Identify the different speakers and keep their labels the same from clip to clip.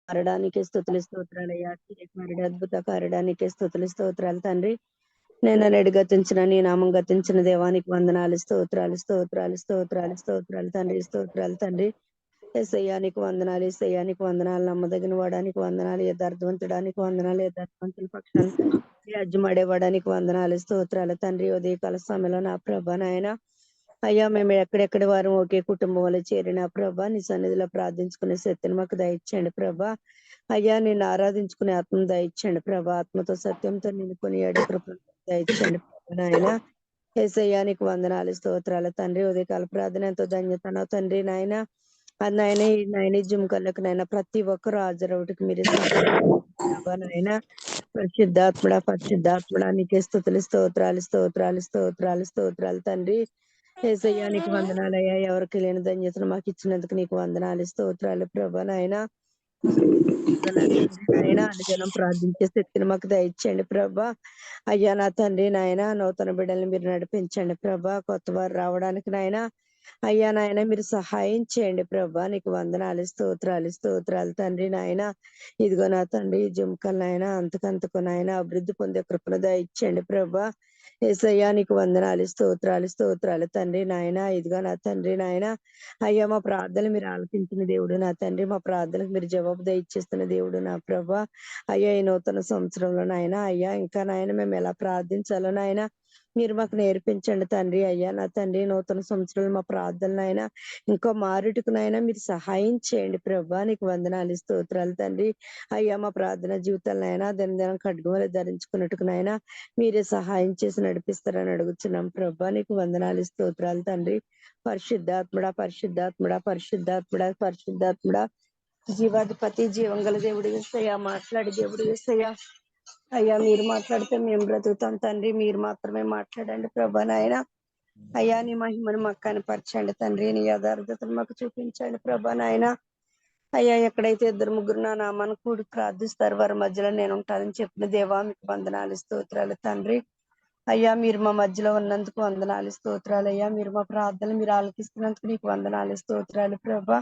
Speaker 1: కారడానికి స్తుతులు స్తోత్రాలయ్యా. కార్యకారుడు అద్భుత కారడానికి స్తుతులు స్తోత్రాలు తండ్రి. నేననేడు గతించిన నీ నామం గతించిన దేవానికి వందనాలు స్తోత్రాలు స్తోత్రాలు స్తోత్రాలు స్తోత్రాలు తండ్రి స్తోత్రాలు తండ్రి. ఏసయ్యానికి వందనాలు ఏసయ్యానికి వందనాలు నమ్మదగిన వాడానికి వందనాలు యథార్థవంతుడానికి వందనాలు యథార్థవంతుల పక్షాన వ్యాజ్యమాడేవాడానికి వందనాలు స్తోత్రాలు తండ్రి. ఉదయకాల సమయంలో నా ప్రభ నాయన అయ్యా మేము ఎక్కడెక్కడి వారు ఒకే కుటుంబం వల్ల చేరిన ప్రభా నీ సన్నిధిలో ప్రార్థించుకునే శక్తిని మాకు దయచేయండి ప్రభా. అయ్యా నేను ఆరాధించుకునే ఆత్మను దయచేయండి ప్రభా. ఆత్మతో సత్యంతో నిన్నుకొని ఏడు కృపను దయచేయండి ప్రభా నాయన. ఏసయ్యానికి వందనాలు స్తోత్రాలు తండ్రి. ఉదయకాల ప్రార్థన ఎంతో ధన్యతనో తండ్రి నాయన. అది నాయన ఈ నాయన జుమ్కళ్ళకు నాయన ప్రతి ఒక్కరు హాజరవుటకు మీరు సహాయం ప్రభా నాయన. పరిశుద్ధాత్ముడా నీకే స్తుతులు స్తోత్రాలు స్తోత్రాలు స్తోత్రాలు స్తోత్రాలు తండ్రి. ఏసయ్యానికి వందనాలయ్యా. ఎవరికి లేని ధన్యతను మాకు ఇచ్చినందుకు నీకు వందనాలు స్తోత్రాలు ప్రభా నాయన. నా తండ్రి నాయన అనుదినం ప్రార్థించే శక్తిని మాకు దయచేయండి ప్రభా. అయ్యా నా తండ్రి నాయన నూతన బిడ్డల్ని మీరు నడిపించండి ప్రభా. కొత్త వారు రావడానికి నాయన అయ్యా నాయన మీరు సహాయం చేయండి ప్రభా. నీకు వందనాలు స్తోత్రాలు స్తోత్రాలు తండ్రి నాయన. ఇదిగో నా తండ్రి జుమ్కల్ నాయన అంతకంతకు నాయన అభివృద్ధి పొందే కృపను దయచేయండి ప్రభా. ఏసయ్యా నీకు వందనాలు స్తోత్రాలు స్తోత్రాలు తండ్రి నాయన. ఇదిగో నా తండ్రి నాయన అయ్యా మా ప్రార్థనలు మీరు ఆలకించిన దేవుడు నా తండ్రి. మా ప్రార్థనకు మీరు జవాబు దయచేస్తున్న దేవుడు నా ప్రభా. అయ్యా ఈ నూతన సంవత్సరంలో నాయన అయ్యా ఇంకా నాయన మేము ఎలా ప్రార్థించాలో నాయన మీరు మాకు నేర్పించండి తండ్రి. అయ్యా నా తండ్రి నూతన సంవత్సరంలో మా ప్రార్థనలు అయినా ఇంకో మారుటకునైనా మీరు సహాయం చేయండి ప్రభా. నీకు వందనాలు స్తోత్రాలు తండ్రి. అయ్యా మా ప్రార్థన జీవితాలనైనా దినదినం ఖడ్గమలు ధరించుకున్నట్టుకునైనా మీరే సహాయం చేసి నడిపిస్తారని అడుగుతున్నాం ప్రభా. నీకు వందనాలు స్తోత్రాలు తండ్రి. పరిశుద్ధాత్ముడా పరిశుద్ధాత్ముడా పరిశుద్ధాత్ముడా పరిశుద్ధాత్ముడా జీవాధిపతి జీవంగల దేవుడు యేసయ్యా. మాట్లాడి దేవుడు యేసయ్యా. అయ్యా మీరు మాట్లాడితే మేము బ్రతుకుతాం తండ్రి. మీరు మాత్రమే మాట్లాడండి ప్రభా నాయన. అయ్యా నీ మహిమను మాకు కనపరచండి తండ్రి. నీ యథార్థతను మాకు చూపించండి ప్రభా నాయన. అయ్యా ఎక్కడైతే ఇద్దరు ముగ్గురు నా నామాన్ని కూడి ప్రార్థిస్తారు వారి మధ్యలో నేను ఉంటానని చెప్పిన దేవా మీకు వందనాలు స్తోత్రాలు తండ్రి. అయ్యా మీరు మా మధ్యలో ఉన్నందుకు వందనాలు స్తోత్రాలు అయ్యా. మీరు మా ప్రార్థనలు మీరు ఆలకిస్తున్నందుకు నీకు వందనాలు స్తోత్రాలు ప్రభా.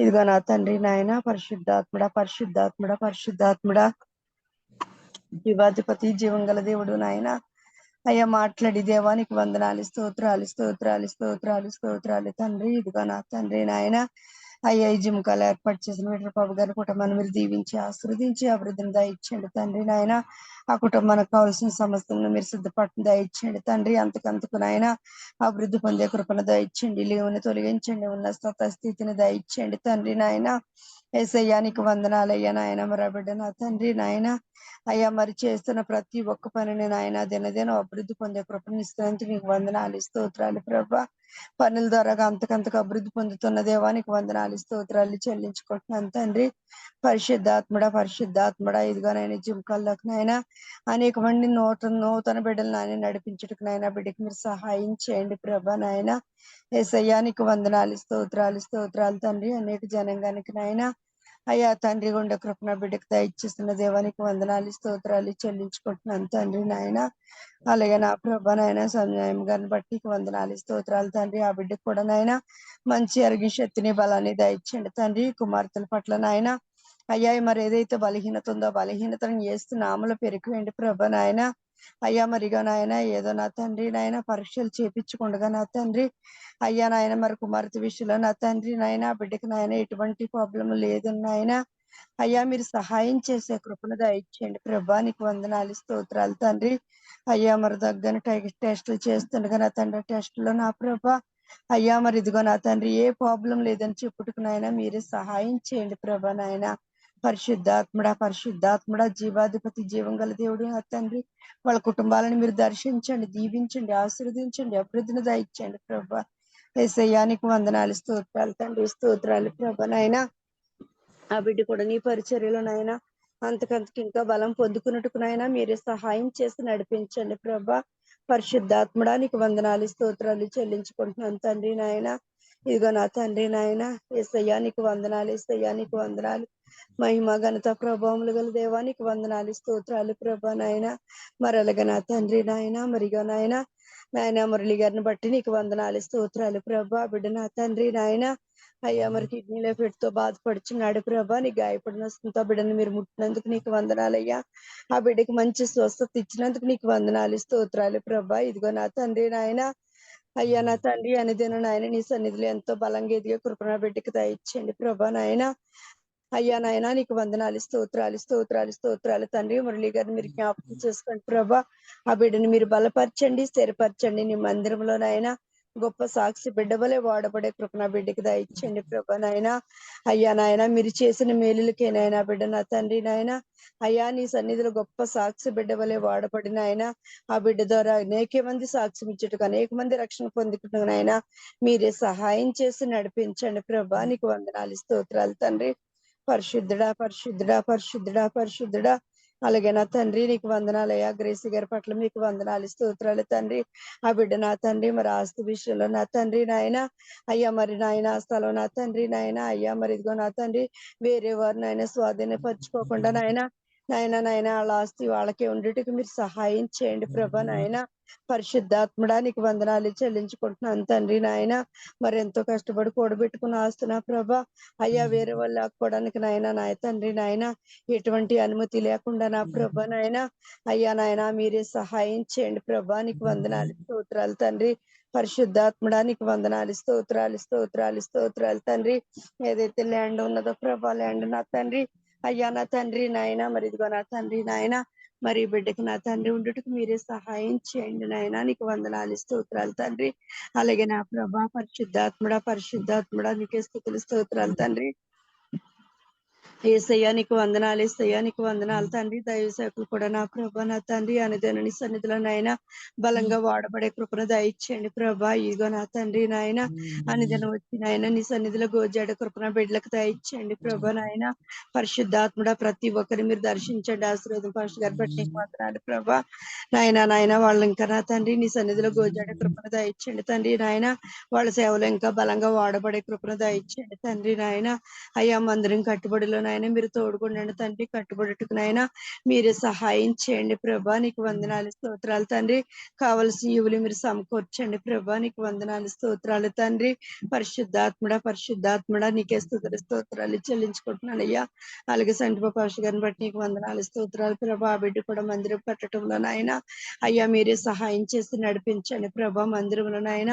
Speaker 1: ఇదిగో నా తండ్రి నాయన పరిశుద్ధాత్ముడా పరిశుద్ధాత్ముడా పరిశుద్ధాత్ముడా జీవాధిపతి జీవంగల దేవుడు నాయన. అయ్యా మాట్లాడి దేవానికి వందనాలు స్తోత్రాలు స్తోత్రాలు స్తోత్రాలు స్తోత్రాలు తండ్రి. ఇదిగో నా తండ్రి నాయన అయ్యా ఈ జిమ్కాలు ఏర్పాటు చేసిన మీటర్ బాబు గారి కుటుంబాన్ని మీరు దీవించి ఆశీర్వదించి అభివృద్ధిని దయచేయండి తండ్రి నాయన. ఆ కుటుంబానికి కావాల్సిన సమస్యలను మీరు సిద్ధపడిన దయచేయండి తండ్రి. అంతకంతకు నాయన అభివృద్ధి పొందే కృపను దయచేయండి. లేవుని తొలగించండి. ఉన్న స్థితిని దయచేయండి తండ్రి నాయన. ఏసయ్యానికి వందనాలయ్యా నాయన. మరి బిడ్డ నా తండ్రి నాయన అయ్యా మరి చేస్తున్న ప్రతి ఒక్క పనిని నాయన దినదిన అభివృద్ధి పొందే కృపను ఇస్తున్నందుకు నీకు వందనాలు స్తోత్రాలు ప్రభా. పనుల ద్వారా అంతకంతకు అభివృద్ధి పొందుతున్న దేవానికి వందనాలు స్తోత్రాలు చెల్లించుకుంటున్నాను తండ్రి. పరిశుద్ధాత్ముడా పరిశుద్ధాత్ముడా ఇదిగోనైనా జిమ్కల్లోకి నాయన అనేక మంది నూతన బిడ్డలు నాయన నడిపించుటకు నాయన బిడ్డకి మీరు సహాయం చేయండి ప్రభా నాయన. ఏసయ్యానికి వందనాలు స్తోత్రాలు స్తోత్రాలు తండ్రి. అనేక జనాంగానికి నాయన అయ్యా తండ్రి గుండె కృపణ బిడ్డకు దయచేస్తున్న దేవానికి వందనాలు స్తోత్రాలు చెల్లించుకుంటున్నాను తండ్రి నాయన. అలాగే నా ప్రభా నాయన సమయం గారిని బట్టి వందనాలు స్తోత్రాలు తండ్రి. ఆ బిడ్డకు కూడా నాయన మంచి అరిగి శక్తిని బలాన్ని దయచేయండి తండ్రి. కుమార్తెల పట్ల నాయన అయ్యా మరి ఏదైతే బలహీనత ఉందో బలహీనతను చేస్తూ నామలు పెరిగివేయండి ప్రభా నాయన. అయ్యా మరిగా నాయన ఏదో నా తండ్రి నాయన పరీక్షలు చేపించకుండా నా తండ్రి అయ్యా నాయన మరి కుమార్తె విషయంలో నా తండ్రి నాయన బిడ్డకి నాయన ఎటువంటి ప్రాబ్లం లేదు నాయన. అయ్యా మీరు సహాయం చేసే కృపను దయచేయండి ప్రభా. నీకు వందనాలు స్తోత్రాలు తండ్రి. అయ్యా మరి దగ్గర టెస్టులు చేస్తుండగా నా తండ్రి టెస్టులో నా ప్రభా అయ్యా మరి ఇదిగో నా తండ్రి ఏ ప్రాబ్లం లేదని చెప్పుటకు నాయన మీరే సహాయం చేయండి ప్రభా నాయన. పరిశుద్ధాత్ముడా పరిశుద్ధాత్ముడా జీవాధిపతి జీవంగల దేవుడు నా తండ్రి. వాళ్ళ కుటుంబాలను మీరు దర్శించండి దీవించండి ఆశీర్వదించండి అభివృద్ధిని దయచేయండి ప్రభా. ఏసయ్యానికి వందనాలు స్తోత్రాలు తండ్రి స్తోత్రాలు ప్రభా నాయన. ఆ బిడ్డ కూడా నీ పరిచర్యలో నాయన అంతకంతకు ఇంకా బలం పొందుకున్నట్టుకు నాయన మీరే సహాయం చేసి నడిపించండి ప్రభా. పరిశుద్ధాత్ముడా నీకు వందనాలు స్తోత్రాలు చెల్లించుకుంటున్నాను తండ్రి నాయన. ఇదిగో నా తండ్రి నాయన ఏసయ్యానికి వందనాలు ఏసయ్యానికి వందనాలు. మహిమ ఘనత ప్రభావములు గల దేవానికి వందనాలు స్తోత్రాలు ప్రభా నాయన. మరి అలాగే నా తండ్రి నాయన మరిగా నాయన మురళి గారిని బట్టి నీకు వందనాలు స్తోత్రాలు ప్రభా. బిడ్డ నా తండ్రి నాయన అయ్యా మరి కిడ్నీలో పెట్టుతో బాధపడుచున్నాడు ప్రభా, నీ గాయపడిన వస్తుంతో బిడ్డను మీరు ముట్టినందుకు నీకు వందనాలయ్యా. ఆ బిడ్డకి మంచి స్వస్థత ఇచ్చినందుకు నీకు వందనాలు స్తోత్రాలు ప్రభా. ఇదిగో నా తండ్రి నాయన, అయ్యా నా తండ్రి అనుదిన నాయన నీ సన్నిధిలో ఎంతో బలంగా ఎదిగే కృపణ బిడ్డకి దయచేయండి ప్రభా నాయన. అయ్యా నాయన నీకు వందనాలు స్తోత్రాలు స్తోత్రాలు స్తోత్రాలు తండ్రి. మురళి గారిని మీరు జ్ఞాపకం చేసుకోండి ప్రభా. ఆ బిడ్డని మీరు బలపరచండి, స్థిరపరచండి నీ మందిరంలో నాయన. గొప్ప సాక్షి బిడ్డ వలె వాడబడే కృపణ బిడ్డకి దయచేయండి ప్రభా నాయన. అయ్యా నాయన మీరు చేసిన మేలులకే నాయన బిడ్డ నా తండ్రి నాయన. అయ్యా నీ సన్నిధిలో గొప్ప సాక్షి బిడ్డ వలె వాడబడిన ఆయన ఆ బిడ్డ ద్వారా అనేక మంది సాక్ష్యం ఇచ్చుటకు, అనేక మంది రక్షణ పొందుకుంటున్న ఆయన మీరే సహాయం చేసి నడిపించండి ప్రభా. నీకు వందనాలు స్తోత్రాలు తండ్రి. పరిశుద్ధుడా పరిశుద్ధుడా పరిశుద్ధుడా పరిశుద్ధుడా. అలాగే నా తండ్రి నీకు వందనాలయ్యా. గ్రేసి గారి పట్ల మీకు వందనాలు స్తోత్రాలు తండ్రి. ఆ బిడ్డ నా తండ్రి మరి ఆస్తి విషయంలో నా తండ్రి నాయన, అయ్యా మరి నాయన ఆ స్థలం నా తండ్రి నాయన, అయ్యా మరి ఇదిగో నా తండ్రి వేరే వారు నాయన స్వాధీనపరచుకోకుండా నాయన, నాయన వాళ్ళ ఆస్తి వాళ్ళకే ఉండేట్టుకు మీరు సహాయం చేయండి ప్రభా నాయన. పరిశుద్ధాత్మడా నీకు వందనాలు చెల్లించుకుంటున్నాను తండ్రి నాయన. మరి ఎంతో కష్టపడి కూడబెట్టుకున్న ఆస్తున్నా ప్రభా, అయ్యా వేరే వాళ్ళు లాక్కోవడానికి నాయన నా తండ్రి నాయన ఎటువంటి అనుమతి లేకుండా నా ప్రభా నాయన, అయ్యా నాయన మీరే సహాయం చేయండి ప్రభా. నీకు వందనాలు స్తోత్రాలు తండ్రి. పరిశుద్ధాత్మడా నీకు వందనాలు స్తోత్రాలు స్తోత్రాలు స్తోత్రాలు తండ్రి. ఏదైతే ల్యాండ్ ఉన్నదో ప్రభా ల్యాండ్ నా తండ్రి, అయ్యా నా తండ్రి నాయన మరి ఇదిగో నా తండ్రి నాయన మరి బిడ్డకి నా తండ్రి ఉండుటకు మీరే సహాయం చేయండి నాయన. నీకు వందనాలు స్తోత్రాలు తండ్రి. అలాగే నా ప్రభా పరిశుద్ధాత్మడా నీకే స్తుతులు స్తోత్రాలు తండ్రి. ఏసయ్యా నీకు వందనాలు, ఏసయ్యా నీకు వందనాలు తండ్రి. దైవ సేవకులు కూడా నా ప్రభా నా తండ్రి అనుదిన సన్నిధిలో నాయన బలంగా వాడబడే కృపను దయచేయండి ప్రభా. ఇదిగో నా తండ్రి నాయన అనుదినం వచ్చి నాయన నీ సన్నిధిలో గోజాడ కృపణ బిడ్డలకు దయచేయండి ప్రభా నాయన. పరిశుద్ధాత్ముడ ప్రతి ఒక్కరిని మీరు దర్శించండి, ఆశీర్వాదం పాస్టర్ గారి బట్టి నీకు వందనాలు ప్రభా నాయన. వాళ్ళు ఇంకా నా తండ్రి నీ సన్నిధిలో గోజాడ కృపను దయచేయండి తండ్రి నాయన. వాళ్ళ సేవలు ఇంకా బలంగా వాడబడే కృపను దయచేయండి తండ్రి నాయన. అయ్యా మందిరం కట్టుబడిలో నాయన మీరు తోడుకుండండి తండ్రి. కట్టుబడుటకు నాయన మీరే సహాయం చేయండి ప్రభా. నీకు వందనాలు స్తోత్రాలు తండ్రి. కావలసిన యువులు మీరు సమకూర్చండి ప్రభా. నీకు వందనాలు స్తోత్రాలు తండ్రి. పరిశుద్ధాత్ముడా నీకే స్తోత్రాలు చెల్లించుకుంటున్నాను అయ్యా. అలాగే సంటిప పాస్టర్ గారిని బట్టి నీకు వందనాలు స్తోత్రాలు ప్రభా. ఆ బిడ్డ కూడా మందిరం కట్టడంలో నాయన అయ్యా మీరే సహాయం చేసి నడిపించండి ప్రభా. మందిరంలో నాయన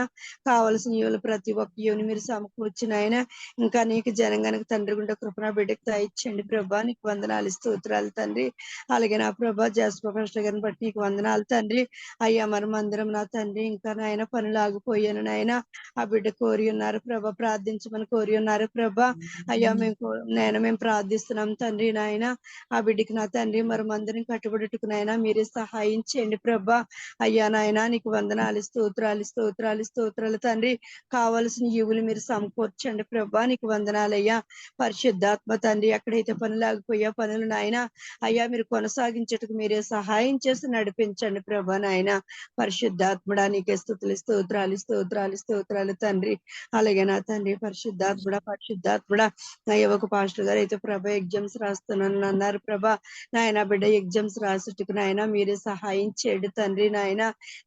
Speaker 1: కావలసిన యువులు ప్రతి ఒక్క యువుని మీరు సమకూర్చిన ఆయన ఇంకా నీకు జనంగానికి తండ్రి గుండె కృపణ బిడ్డకు దయచేయండి ప్రభా. నీకు వందనాలు స్తోత్రాలు తండ్రి. అలాగే నా ప్రభా జాస్ప గారిని బట్టి నీకు వందనాలు తండ్రి. అయ్యా మరి మందిరం నా తండ్రి ఇంకా నాయన పనులు ఆగిపోయాను నాయన. ఆ బిడ్డ కోరి ఉన్నారు ప్రభా, ప్రార్థించమని కోరి ఉన్నారు ప్రభా. అయ్యా మేము ప్రార్థిస్తున్నాం తండ్రి నాయన. ఆ బిడ్డకి నా తండ్రి మరి మందిరం కట్టుబడుటకు నాయన మీరే సహాయం చేయండి ప్రభా. అయ్యా నాయన నీకు వందనాలు స్తోత్రాలు స్తోత్రాలు స్తోత్రాలు తండ్రి. కావలసిన యువులు మీరు సమకూర్చండి ప్రభా. నీకు వందనాలయ్యా. పరిశుద్ధాత్మ తండ్రి ఎక్కడైతే పనులు ఆగిపోయా పనులు నాయన అయ్యా మీరు కొనసాగించటకు మీరే సహాయం చేసి నడిపించండి ప్రభా నాయన. పరిశుద్ధాత్మడా నీకే స్తుతులు స్తోత్రాలు స్తోత్రాలు స్తోత్రాలు తండ్రి. అలాగే నా తండ్రి పరిశుద్ధాత్మడా అయ్యా ఒక పాస్టర్ గారు అయితే ప్రభా ఎగ్జామ్స్ రాస్తున్నాను అన్నారు ప్రభా. నాయన బిడ్డ ఎగ్జామ్స్ రాసుటకు నాయన మీరే సహాయం చేయండి తండ్రి నాయన.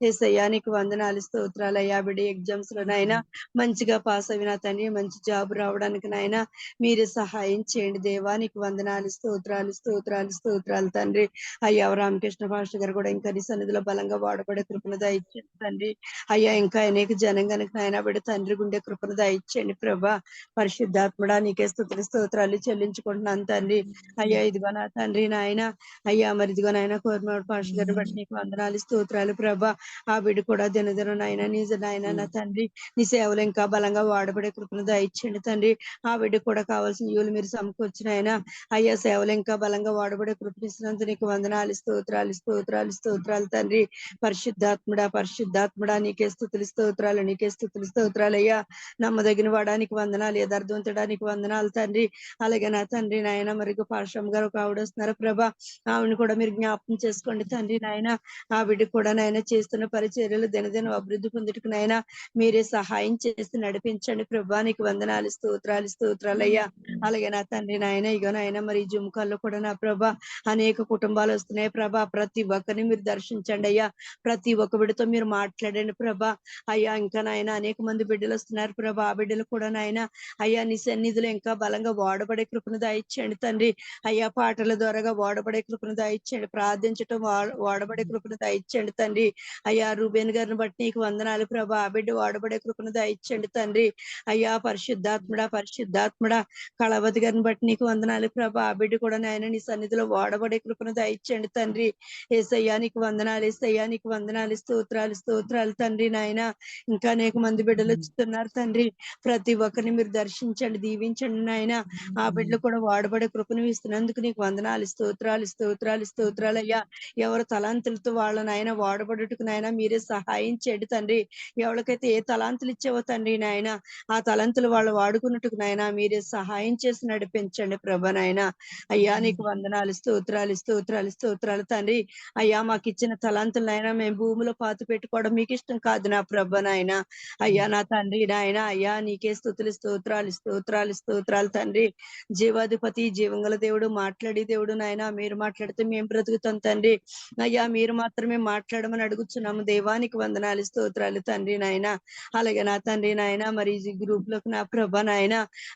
Speaker 1: యేసయ్యా నీకు వందనాలు స్తోత్రాలు అయ్యా. బిడ్డ ఎగ్జామ్స్ లో నాయన మంచిగా పాస్ అయిన తండ్రి మంచి జాబ్ రావడానికి నాయన మీరే సహాయం చేయండి దేవా. నీకు వందనాలు స్తోత్రాలు స్తోత్రాలు స్తోత్రాలు తండ్రి. అయ్యా రామకృష్ణ పాస్టర్ గారు కూడా ఇంకా నీ సన్నిధిలో బలంగా వాడబడే కృపను దయచేయండి తండ్రి. అయ్యా ఇంకా అనేక జనం కనుక నాయన బిడ్డ తండ్రి గుండె కృపను దయచేయండి ప్రభా. పరిశుద్ధాత్మడా నీకే స్తుతులు స్తోత్రాలు చెల్లించుకుంటున్నాను తండ్రి. అయ్యా ఇదిగో నా తండ్రి నాయన అయ్యా మరి ఇదిగో నాయన కోరమాడు పాస్టర్ గారు బట్టి నీకు వందనాలు స్తోత్రాలు ప్రభా. ఆ బిడ్డ కూడా దినదిన నాయన నిజ నాయన నా తండ్రి నీ సేవలు ఇంకా బలంగా వాడబడే కృపను దయచేయండి తండ్రి. ఆ బిడ్డ కూడా కావాల్సిన యువులు మీరు సమకూర్చిన ఆయన అయ్యా సేవలు ఇంకా బలంగా వాడబడే కృపనిస్తున్నందుకు నీకు వందనాలు స్తోత్రాలు స్తోత్రాలు స్తోత్రాలు తండ్రి. పరిశుద్ధాత్ముడా నీకే స్తుతులు స్తోత్రాలు అయ్యా. నమ్మదగిన వాడానికి వందనాలు, యథార్థవంతుడానికి వందనాలు తండ్రి. అలాగే నా తండ్రి నాయన మరి పాశ్రమ్ గారు ఒక ఆవిడ వస్తున్నారు ప్రభా. ఆవిడని కూడా మీరు జ్ఞాపకం చేసుకోండి తండ్రి నాయన. ఆ బిడ్డ కూడా నాయన చేస్తున్న పరిచర్యలు దినదిన అభివృద్ధి పొందుటకు నాయన మీరే సహాయం చేసి నడిపించండి ప్రభా. నీకు వందనాలు స్తోత్రాలు స్తోత్రాలు అయ్యా. అలాగే నా తండ్రి నాయన నాయన ఇగో నాయన మరి ఈ జుమ్కాల్లో కూడా నా ప్రభా అనేక కుటుంబాలు వస్తున్నాయి ప్రభా. ప్రతి ఒక్కరిని మీరు దర్శించండి అయ్యా. ప్రతి ఒక్క బిడ్డతో మీరు మాట్లాడండి ప్రభా. అయ్యా ఇంకా నాయన అనేక మంది బిడ్డలు వస్తున్నారు ప్రభా. ఆ బిడ్డలు కూడా నాయన అయ్యా నీ సన్నిధిలో ఇంకా బలంగా వాడబడే కృపను దయచేయండి తండ్రి. అయ్యా పాటల ద్వారాగా వాడబడే కృపను దయచేయండి. ప్రార్థించటం వాడబడే కృపను దయచేయండి తండ్రి. అయ్యా రూబేన్ గారిని బట్టి నీకు వందనాలు ప్రభా. ఆ బిడ్డ వాడబడే కృపను దయచేయండి తండ్రి. అయ్యా పరిశుద్ధాత్ముడా కళావతి గారిని బట్టి నీకు వందనాలు ప్రభా. ఆ బిడ్డ కూడా నాయన నీ సన్నిధిలో వాడబడే కృపను దయచేయండి తండ్రి. ఏసయ్యా నీకు వందనాలు, ఏసయ్యా నీకు వందనాలు, స్తోత్రాలు తండ్రి. నాయన ఇంకా అనేక మంది బిడ్డలు వచ్చుతున్నారు తండ్రి. ప్రతి ఒక్కరిని మీరు దర్శించండి, దీవించండి నాయన. ఆ బిడ్డలు కూడా వాడబడే కృపను ఇస్తున్నందుకు నీకు వందనాలు, స్తోత్రాలు అయ్యా. ఎవరు తలాంతులతో వాళ్ళ నాయన వాడబడుటకు నాయన మీరే సహాయం చేయండి తండ్రి. ఎవరికైతే ఏ తలాంతులు ఇచ్చావో తండ్రి నాయన ఆ తలంతులు వాళ్ళు వాడుకున్నట్టుకు నాయన మీరే సహాయం చేసి నడిపించండి ప్రభా. నాయన అయ్యా నీకు వందనాలు, స్తోత్రాలు తండ్రి. అయ్యా మాకు ఇచ్చిన తలాంతులు నాయన మేము భూమిలో పాతి పెట్టుకోవడం మీకు ఇష్టం కాదు నా ప్రభ నాయన. అయ్యా నా తండ్రి నాయన అయ్యా నీకే స్తోత్రాలు తండ్రి. జీవాధిపతి జీవంగల దేవుడు, మాట్లాడి దేవుడు నాయన మీరు మాట్లాడితే మేము బ్రతుకుతాం తండ్రి. అయ్యా మీరు మాత్రమే మాట్లాడమని అడుగుచున్నాము. దేవానికి వందనాలు, స్తోత్రాలు తండ్రి నాయన. అలాగే నా తండ్రి నాయన మరి ఈ గ్రూప్ లోకి నా ప్రభ నాయన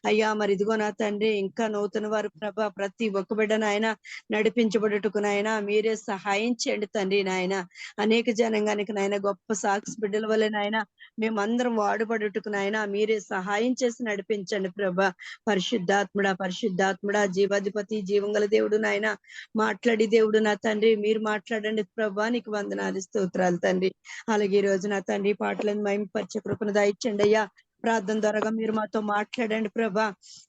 Speaker 1: అయ్యా మరి ఇదిగో నా తండ్రి ఇంకా నూతన వారు ప్రభ ప్రతి ఒక్క బిడ్డ నాయన నడిపించబడుటకు నాయన మీరే సహాయం చేయండి తండ్రి నాయన. అనేక జనంగానికి నాయన గొప్ప సాక్షి బిడ్డల వల్ల నాయన మేమందరం వాడుబడుటకు నాయన మీరే సహాయం చేసి నడిపించండి ప్రభ. పరిశుద్ధాత్ముడా జీవాధిపతి జీవంగల దేవుడు నాయన మాట్లాడి దేవుడు నా తండ్రి మీరు మాట్లాడండి ప్రభా. నీకు వందనాలు, స్తోత్రాలు తండ్రి. అలాగే ఈ రోజు నా తండ్రి పాటలను మహిమపరిచే కృపను దయచేయండి అయ్యా. ప్రార్థన ద్వారా మీరు మాతో మాట్లాడండి ప్రభా.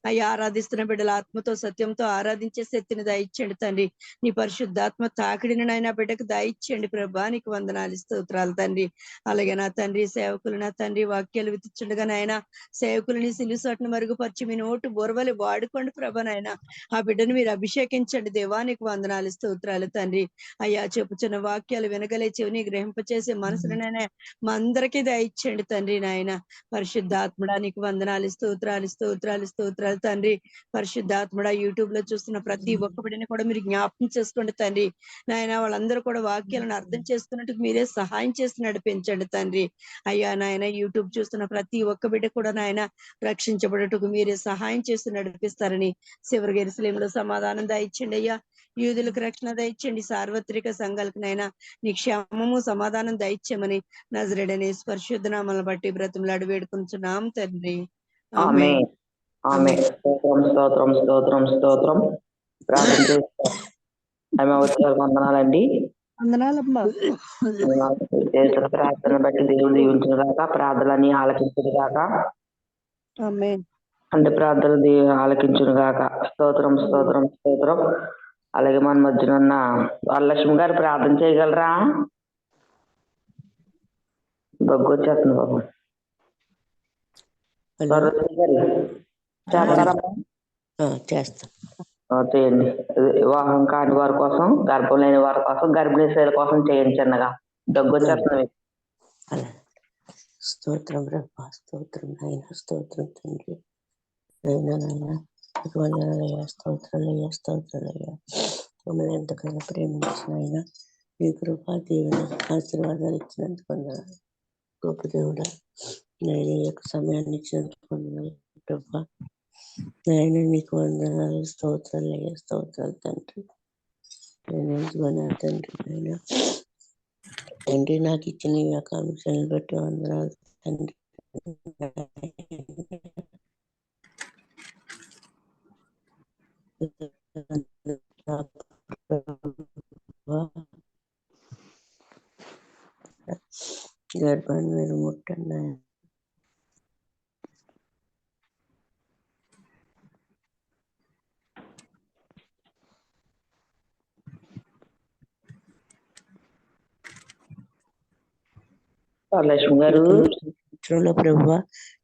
Speaker 1: అయ్యా ఆరాధిస్తున్న బిడ్డల ఆత్మతో సత్యంతో ఆరాధించే శక్తిని దయచేయండి తండ్రి. నీ పరిశుద్ధాత్మ తాకిడిని నాయన బిడ్డకు దయచేయండి ప్రభా. నీకు వందనాలు, స్తోత్రాలు తండ్రి. అలాగే నా తండ్రి సేవకులు నా తండ్రి వాక్యాలు విత్తించండుగా నాయన సేవకులని సిలుసోటను మరుగుపరిచి మీ నోటు బొరవలి వాడుకోండి ప్రభా నాయన. ఆ బిడ్డను మీరు అభిషేకించండి దేవానికి వందనాలు, స్తోత్రాలు తండ్రి. అయ్యా చెప్పుచున్న వాక్యాలు వినగలే చెవిని గ్రహింపచేసే మనసులనైనా మా అందరికీ దయచేయండి తండ్రి నాయన. పరిశుద్ధాత్ముడా నీకు వందనాలు, స్తోత్రాలు తండ్రి. పరిశుద్ధాత్ముడా యూట్యూబ్ లో చూస్తున్న ప్రతి ఒక్క బిడ్డని కూడా మీరు జ్ఞాపకం చేసుకోండి తండ్రి నాయన. వాళ్ళందరూ కూడా వాక్యాలను అర్థం చేసుకున్నట్టు మీరే సహాయం చేసి నడిపించండి తండ్రి. అయ్యా నాయన యూట్యూబ్ చూస్తున్న ప్రతి ఒక్క బిడ్డ కూడా నాయన రక్షించబడటకు మీరే సహాయం చేసి నడిపిస్తారని చివరి యెరూషలేములో సమాధానం దయచేయండి అయ్యా. యూదులకు రక్షణ దయచేయండి, సార్వత్రిక సంఘాలకు నైనా నీ క్షేమము సమాధానం దయచేయమని నజరేయుడైన యేసు పరిశుద్ధ నామమును బట్టి బ్రతిమలాడి వేడుకొనుచున్నాం తండ్రి.
Speaker 2: ఆమేన్. ఆమేన్. స్తోత్రం. ప్రార్థన చేస్తాం. ఆమె వచ్చారు. వందనాలండి.
Speaker 1: వందనాలమ్మా.
Speaker 2: చేసిన ప్రార్థన బట్టి దేవుడు దీవించిన గాక, ప్రార్థనని ఆలకించును గాక.
Speaker 1: ఆమేన్.
Speaker 2: అంటే ప్రార్థన ఆలకించును గాక. స్తోత్రం. అలాగే మన మధ్యన ఉన్న వరలక్ష్మి గారు ప్రార్థన చేయగలరా? దగ్గు వచ్చేస్తుంది బాబు.
Speaker 3: చేస్తా
Speaker 2: చేయండి. వివాహం కాని వారి కోసం, గర్భం లేని వారి కోసం, గర్భిణీ స్త్రీల కోసం చేయండి చిన్నగా. దగ్గు వచ్చేస్తుంది.
Speaker 3: స్తోత్రం ప్రభా, స్తోత్రం నాయన, స్తోత్రం తండ్రి. నాయన స్తోత్రాలయ్యా మమ్మల్ని ఎంతకైనా ప్రేమించిన ఆయన మీ కృపా దేవుని ఆశీర్వాదాలు ఇచ్చినందుకు వందనాలు. గొప్ప దేవుడా నేను ఈ యొక్క సమయాన్ని ఇచ్చినందుకు వందనాలు ప్రభా. నాయన నీకు వందనాలు, స్తోత్రాలు తండ్రి. నేను తండ్రి నాయన తండ్రి నాకు ఇచ్చిన ఈ యొక్క అంశాలను బట్టి వందనాలు తండ్రి. గర్భాన్ని మీరు ముట్టండి.
Speaker 2: లక్ష్మి గారు
Speaker 3: ప్రభువా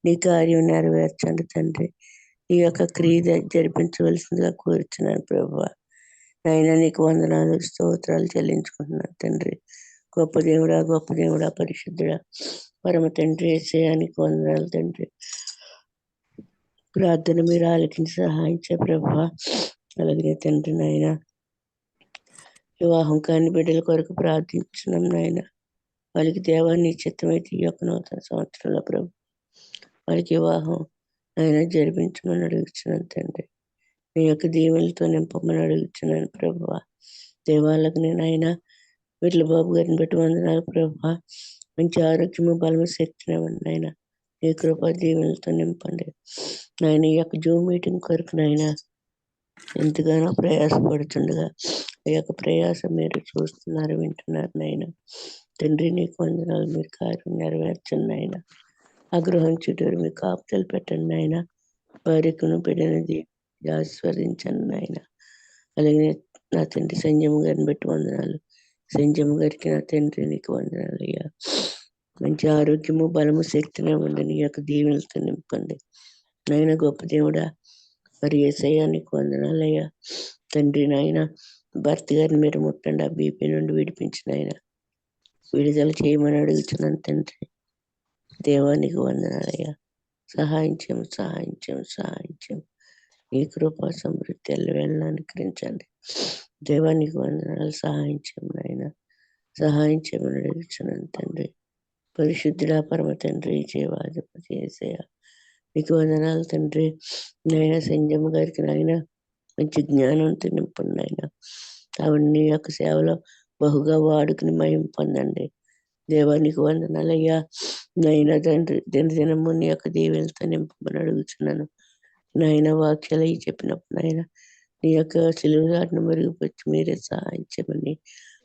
Speaker 3: నీ కార్యం నెరవేర్చండి తండ్రి. ఈ యొక్క క్రియ జరిపించవలసిందిగా కోరుచున్నాను ప్రభువా. నాయన నీకు వందనాలు, స్తోత్రాలు చెల్లించుకుంటున్నాను తండ్రి. గొప్ప దేవుడా పరిశుద్ధుడా పరమ తండ్రి యేసయ్యానికి వందనాలు తండ్రి. ప్రార్థన మీరు ఆలకించి సహాయించే ప్రభా. అలాగే తండ్రి నాయన వివాహం కాని బిడ్డల కొరకు ప్రార్థించున్నాం నాయన. వాళ్ళకి దేవాన్ని చిత్తమైతే ఈ యొక్క నూతన సంవత్సరంలో ప్రభు వాళ్ళకి వివాహం ఆయన జరిపించమని అడుగుతున్నాను తండ్రి. నీ యొక్క దీవెనలతో నింపమని అడుగుతున్నాను ప్రభు. దేవాలకు నేను ఆయన వీటిల బాబు గారిని బట్టి వందనాలు ప్రభా. మంచి ఆరోగ్యము బలము శక్తినివ్వండి నాయన. నీ కృపా దీవెనలతో నింపండి నాయన. ఈ యొక్క జూమ్ మీటింగ్ కొరకు నాయన ఎంతగానో ప్రయాసపడుతుండగా ఈ యొక్క ప్రయాసం మీరు చూస్తున్నారు, వింటున్నారు నాయన. తండ్రి నీకు వందనాలు. మీరు కార్యం నెరవేర్చండి నాయన. ఆ గృహం చుట్టూరు మీ కాపుతలు పెట్టండి నాయన. వారికును బిడ్డనది ఆస్వాదించండి నాయన. అలాగే నా తండ్రి సంజయ్ గారిని బట్టి వందనాలు. సంజయ్ గారికి నా తండ్రి నీకు వందనాలు అయ్యా. మంచి ఆరోగ్యము బలము శక్తిని ఇవ్వండి. నీ యొక్క దీవెనలతో నింపండి నాయన. గొప్ప దేవుడా మరి యేసయ్యా నీకు వందనాలు అయ్యా. తండ్రి నాయన భర్త గారిని మీరు ముట్టండి. ఆ బీపీ నుండి విడిపించిన ఆయన విడుదల చేయమని అడుగుతున్నాను తండ్రి. దేవానికి వందనాలయ్యా. సహాయించం సహాయించం సహాయించం. నీ కృపా సమృద్ధి ఎల్లవేళ అనుకరించండి. దేవానికి వందనాలు. సహాయించం నాయన. సహాయం చేయమని అడుగుతున్నాను తండ్రి. పరిశుద్ధుడా పరమ తండ్రి జీవాధిపతి యేసయ్యా నీకు వందనాలు తండ్రి. నాయన సంజయ్ గారికి నాయన మంచి జ్ఞానంతో నింపండి నాయన. అవన్నీ యొక్క సేవలో బహుగా వాడుకుని మహిమ పొందండి. దేవానికి వందనాలయ్యా. నాయన తండ్రి దినదినము నీ యొక్క దీవెనలతో నింపమని అడుగుతున్నాను నాయన. వాక్యాలు అవి చెప్పినప్పుడు నాయన నీ యొక్క సిలువను మెరుగుపరిచి మీరే సహాయం చేయమని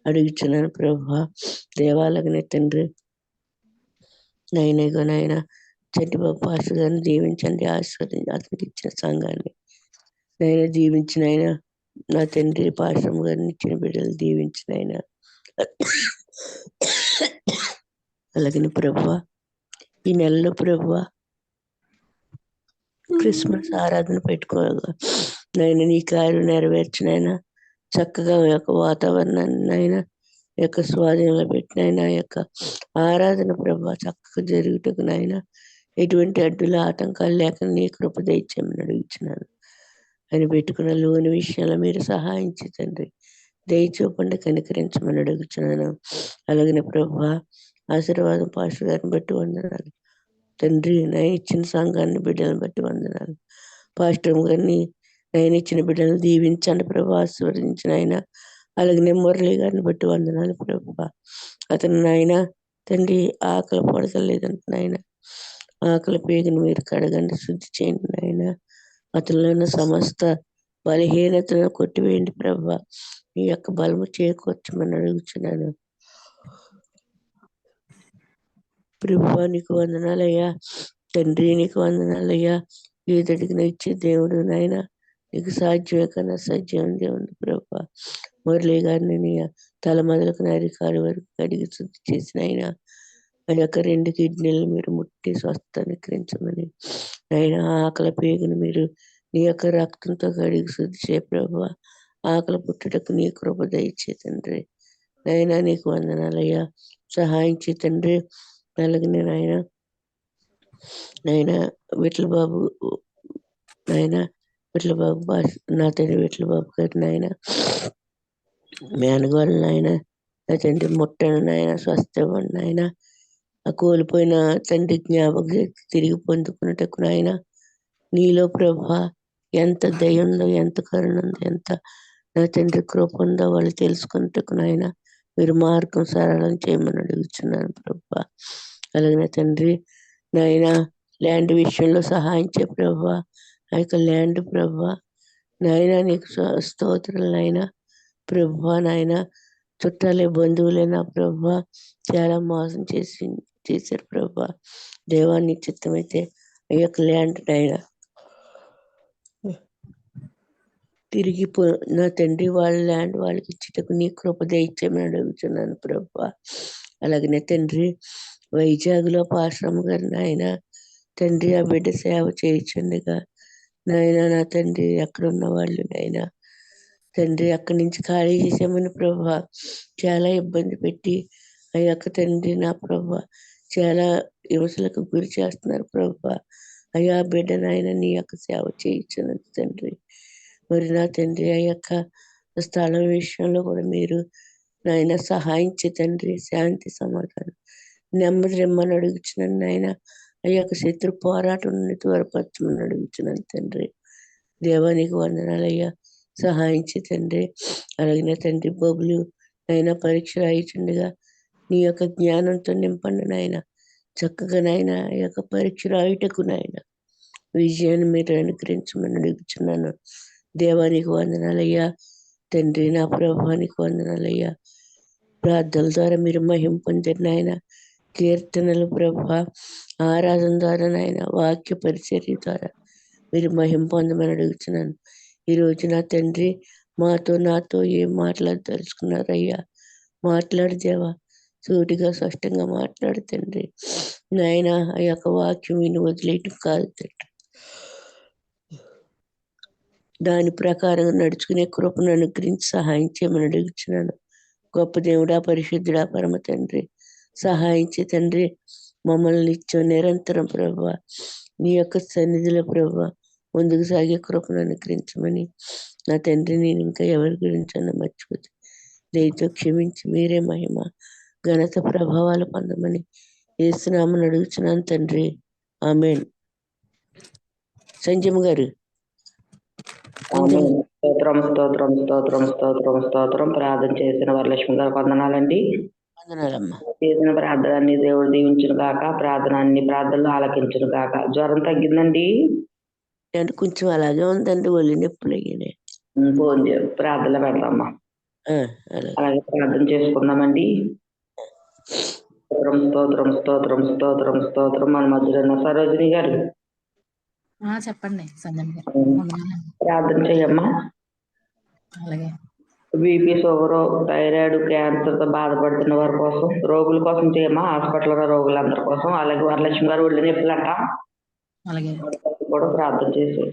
Speaker 3: అడుగుతున్నాను ప్రభా. దేవాలయనే తండ్రి నాయనగా నాయన చెట్టిబాబు పాస్టర్ గారిని దీవించండి, ఆశీర్వదించి అతనికి ఇచ్చిన సంఘాన్ని నాయన దీవించిన ఆయన. నా తండ్రి పాస్టర్ గారిని ఇచ్చిన బిడ్డలు దీవించిన ఆయన. అలాగే ప్రభువా ఈ నెలలో ప్రభువా క్రిస్మస్ ఆరాధన పెట్టుకోగా నాయన నీ కార్యం నెరవేర్చినైనా చక్కగా యొక్క వాతావరణాన్ని నాయన యొక్క స్వాధీనంలో పెట్టినైనా యొక్క ఆరాధన ప్రభా చక్కగా జరుగుటకు నాయన ఎటువంటి అడ్డుల ఆటంకాలు లేక నీ కృప దయచేయమని అడుగుతున్నాను. ఆయన పెట్టుకున్న లోని విషయంలో మీరు సహాయించి తండ్రి దయచూపండి, కనికరించమని అడుగుతున్నాను. అలాగే ప్రభా ఆశీర్వాదం పాస్టర్ గారిని బట్టి వందనాలు తండ్రి. నేను ఇచ్చిన సంఘాన్ని బిడ్డలను బట్టి వందనాలు. పాస్టర్ గారిని నేను ఇచ్చిన బిడ్డలను దీవించండి ప్రభా, ఆశీర్వదించిన ఆయన. అలాగే మురళి గారిని బట్టి వందనాలు ప్రభా. అతను నాయన తండ్రి ఆకలి పడతలేదంటే నాయన ఆకలి పేగుని మీరు కడగండి, శుద్ధి చేయండి నాయన. అతనిలో ఉన్న సమస్త బలహీనతను కొట్టివేయండి ప్రభా. మీ యొక్క బలము చేకూర్చమని అడుగుతున్నాను ప్రభువా. నీకు వందనాలయ్యా తండ్రి. నీకు వందనాలయ్యా. ఈతడికి ఇచ్చే దేవుడు నాయన. నీకు సాధ్యమే కన్నా సాధ్యం దేవుడు ప్రభా. మురళి గారిని నీ తల మొదలకు నరికాలు వరకు కడిగి శుద్ధి చేసిన ఆయన ఆ యొక్క 2 కిడ్నీలు మీరు ముట్టి స్వస్థనికరించమని ఆయన. ఆకలి పేగును మీరు నీ యొక్క రక్తంతో కడిగి శుద్ధి చేయ ప్రభా. ఆకలి పుట్టుటకు నీ కృప దయచే తండ్రి. నైనా నీకు వందనాలయ్యా. సహాయం చే తండ్రి. అలాగే నాయన విట్ల బాబు నాయన విట్ల బాబు నా తండ్రి విట్ల బాబు గారు నాయన మేనగోళ్ళు నాయన నా తండ్రి ముట్టను నాయన స్వస్థ ఇవ్వండి నాయన. ఆ కోల్పోయిన తండ్రి జ్ఞాపక తిరిగి పొందుకున్నటకు నాయన నీలో ప్రభా ఎంత దయ ఉందో, ఎంత కరుణ ఉందో, ఎంత నా తండ్రి కృప ఉందో వాళ్ళు తెలుసుకున్నటకు నాయన మీరు మార్గం సరళం చేయమని అడుగుతున్నాను ప్రభా. అలాగే తండ్రి నాయన ల్యాండ్ విషయంలో సహాయం చే ప్రభా. ఆ యొక్క ల్యాండ్ ప్రభా నాయన నీకు స్తోత్రాలు నాయన. ప్రభా నాయన చుట్టాలే బంధువులే నా ప్రభా చాలా మోసం చేశారు ప్రభా. దేవాన్ని చిత్తమైతే ఈ యొక్క ల్యాండ్ నాయన తిరిగి నా తండ్రి వాళ్ళ ల్యాండ్ వాళ్ళకి ఇచ్చేటకు నీ కృప దయచేయమని అడుగుతున్నాను ప్రభా. అలాగనే తండ్రి వైజాగ్లో పాశ్రమ గారు నాయన తండ్రి ఆ బిడ్డ సేవ చేయించండిగా నాయన. నా తండ్రి అక్కడ ఉన్న వాళ్ళు నాయన తండ్రి అక్కడి నుంచి ఖాళీ చేసామని ప్రభా చాలా ఇబ్బంది పెట్టి ఆ యొక్క తండ్రి నా ప్రభా చాలా హింసలకు గురి చేస్తున్నారు ప్రభా. అయ్యా బిడ్డనైనా నీ యొక్క సేవ చేయించినది తండ్రి. మరి నా తండ్రి ఆ యొక్క స్థలం విషయంలో కూడా మీరు నాయన సహాయించి తండ్రి, శాంతి సమాధానం నెమ్మది రెమ్మని అడుగుచున్నాను నాయన. ఆ యొక్క శత్రు పోరాటం నుండి త్వరపరచమని అడుగుచున్నాను తండ్రి. దేవానికి వందనాలయ్యా, సహాయించి తండ్రి. అలాగే తండ్రి బబులు అయినా పరీక్ష రాయిచుండగా నీ యొక్క జ్ఞానంతో నింపండి నాయన. చక్కగా నాయన ఈ యొక్క పరీక్ష రాయుటకు నాయన విజయాన్ని మీరు అనుగ్రహించమని అడుగుచున్నాను. దేవానికి వందనాలయ్యా తండ్రి, నా ప్రభానికి వందనాలయ్యా. ప్రార్థనల ద్వారా మీరు మహిమ పొందారు నాయన. కీర్తనలు ప్రభ, ఆరాధన ద్వారా నాయన, వాక్య పరిచర్య ద్వారా మీరు మహిమ పొందమని అడుగుతున్నాను. ఈరోజు నా తండ్రి నాతో ఏం మాట్లాడదలుచుకున్నారయ్యా? మాట్లాడు దేవా, సూటిగా స్పష్టంగా మాట్లాడు తండ్రి. నాయన ఆ యొక్క వాక్యం విని వదిలేయటం కాదు తండ్రి, దాని ప్రకారం నడుచుకునే కృపను అనుగ్రహించి సహాయం చేయమని అడుగుతున్నాను. గొప్ప దేవుడా, పరిశుద్ధుడా, పరమ తండ్రి, సహాయించి తండ్రి మమ్మల్ని నిత్యం నిరంతరం ప్రభు నీ యొక్క సన్నిధిలో ప్రభు ముందుకు సాగే కృపను అనుగ్రహించమని నా తండ్రి, నేను ఇంకా ఎవరి గురించి అన్న మర్చిపోతే దయతో క్షమించి మీరే మహిమ ఘనత ప్రభావాలు పొందమని యేసునామమున అడుగుచున్నాను తండ్రి. ఆమేన్. సంజయ్ గారు.
Speaker 2: స్తోత్రం స్తోత్రం స్తోత్రం స్తోత్రం స్తోత్రం. ప్రార్థన చేసిన వరలక్ష్మి గారు వందనాలండి.
Speaker 3: వందనాలమ్మా.
Speaker 2: చేసిన ప్రార్థనని దేవుడు దీవించును గాక, ప్రార్థనలు ఆలకించును గాక. జ్వరం తగ్గిందండి?
Speaker 3: అంటే కొంచెం అలాగే ఉందండి, ఒళ్ళు నొప్పులు అయ్యాయి.
Speaker 2: ఫోన్ ప్రార్థన పెడదామా? అలాగే ప్రార్థన చేసుకుందామండి. స్తోత్రం స్తోత్రం స్తోత్రం స్తోత్రం స్తోత్రం. మన మధ్యలో సరోజిని గారు
Speaker 4: చెప్పండి. సంజయ్ గారు
Speaker 2: ప్రార్థన చెయ్యమ్మా.
Speaker 4: అలాగే.
Speaker 2: బీపీ, షుగర్, థైరాయిడ్, క్యాన్సర్ తో బాధపడుతున్న వారి కోసం, రోగుల కోసం చేయమ్మా. హాస్పిటల్ రోగులందరి కోసం. అలాగే వరలక్ష్మి గారు ఒళ్ళు నొప్పులంట,
Speaker 4: అలాగే
Speaker 2: కూడా ప్రార్థన చేసి.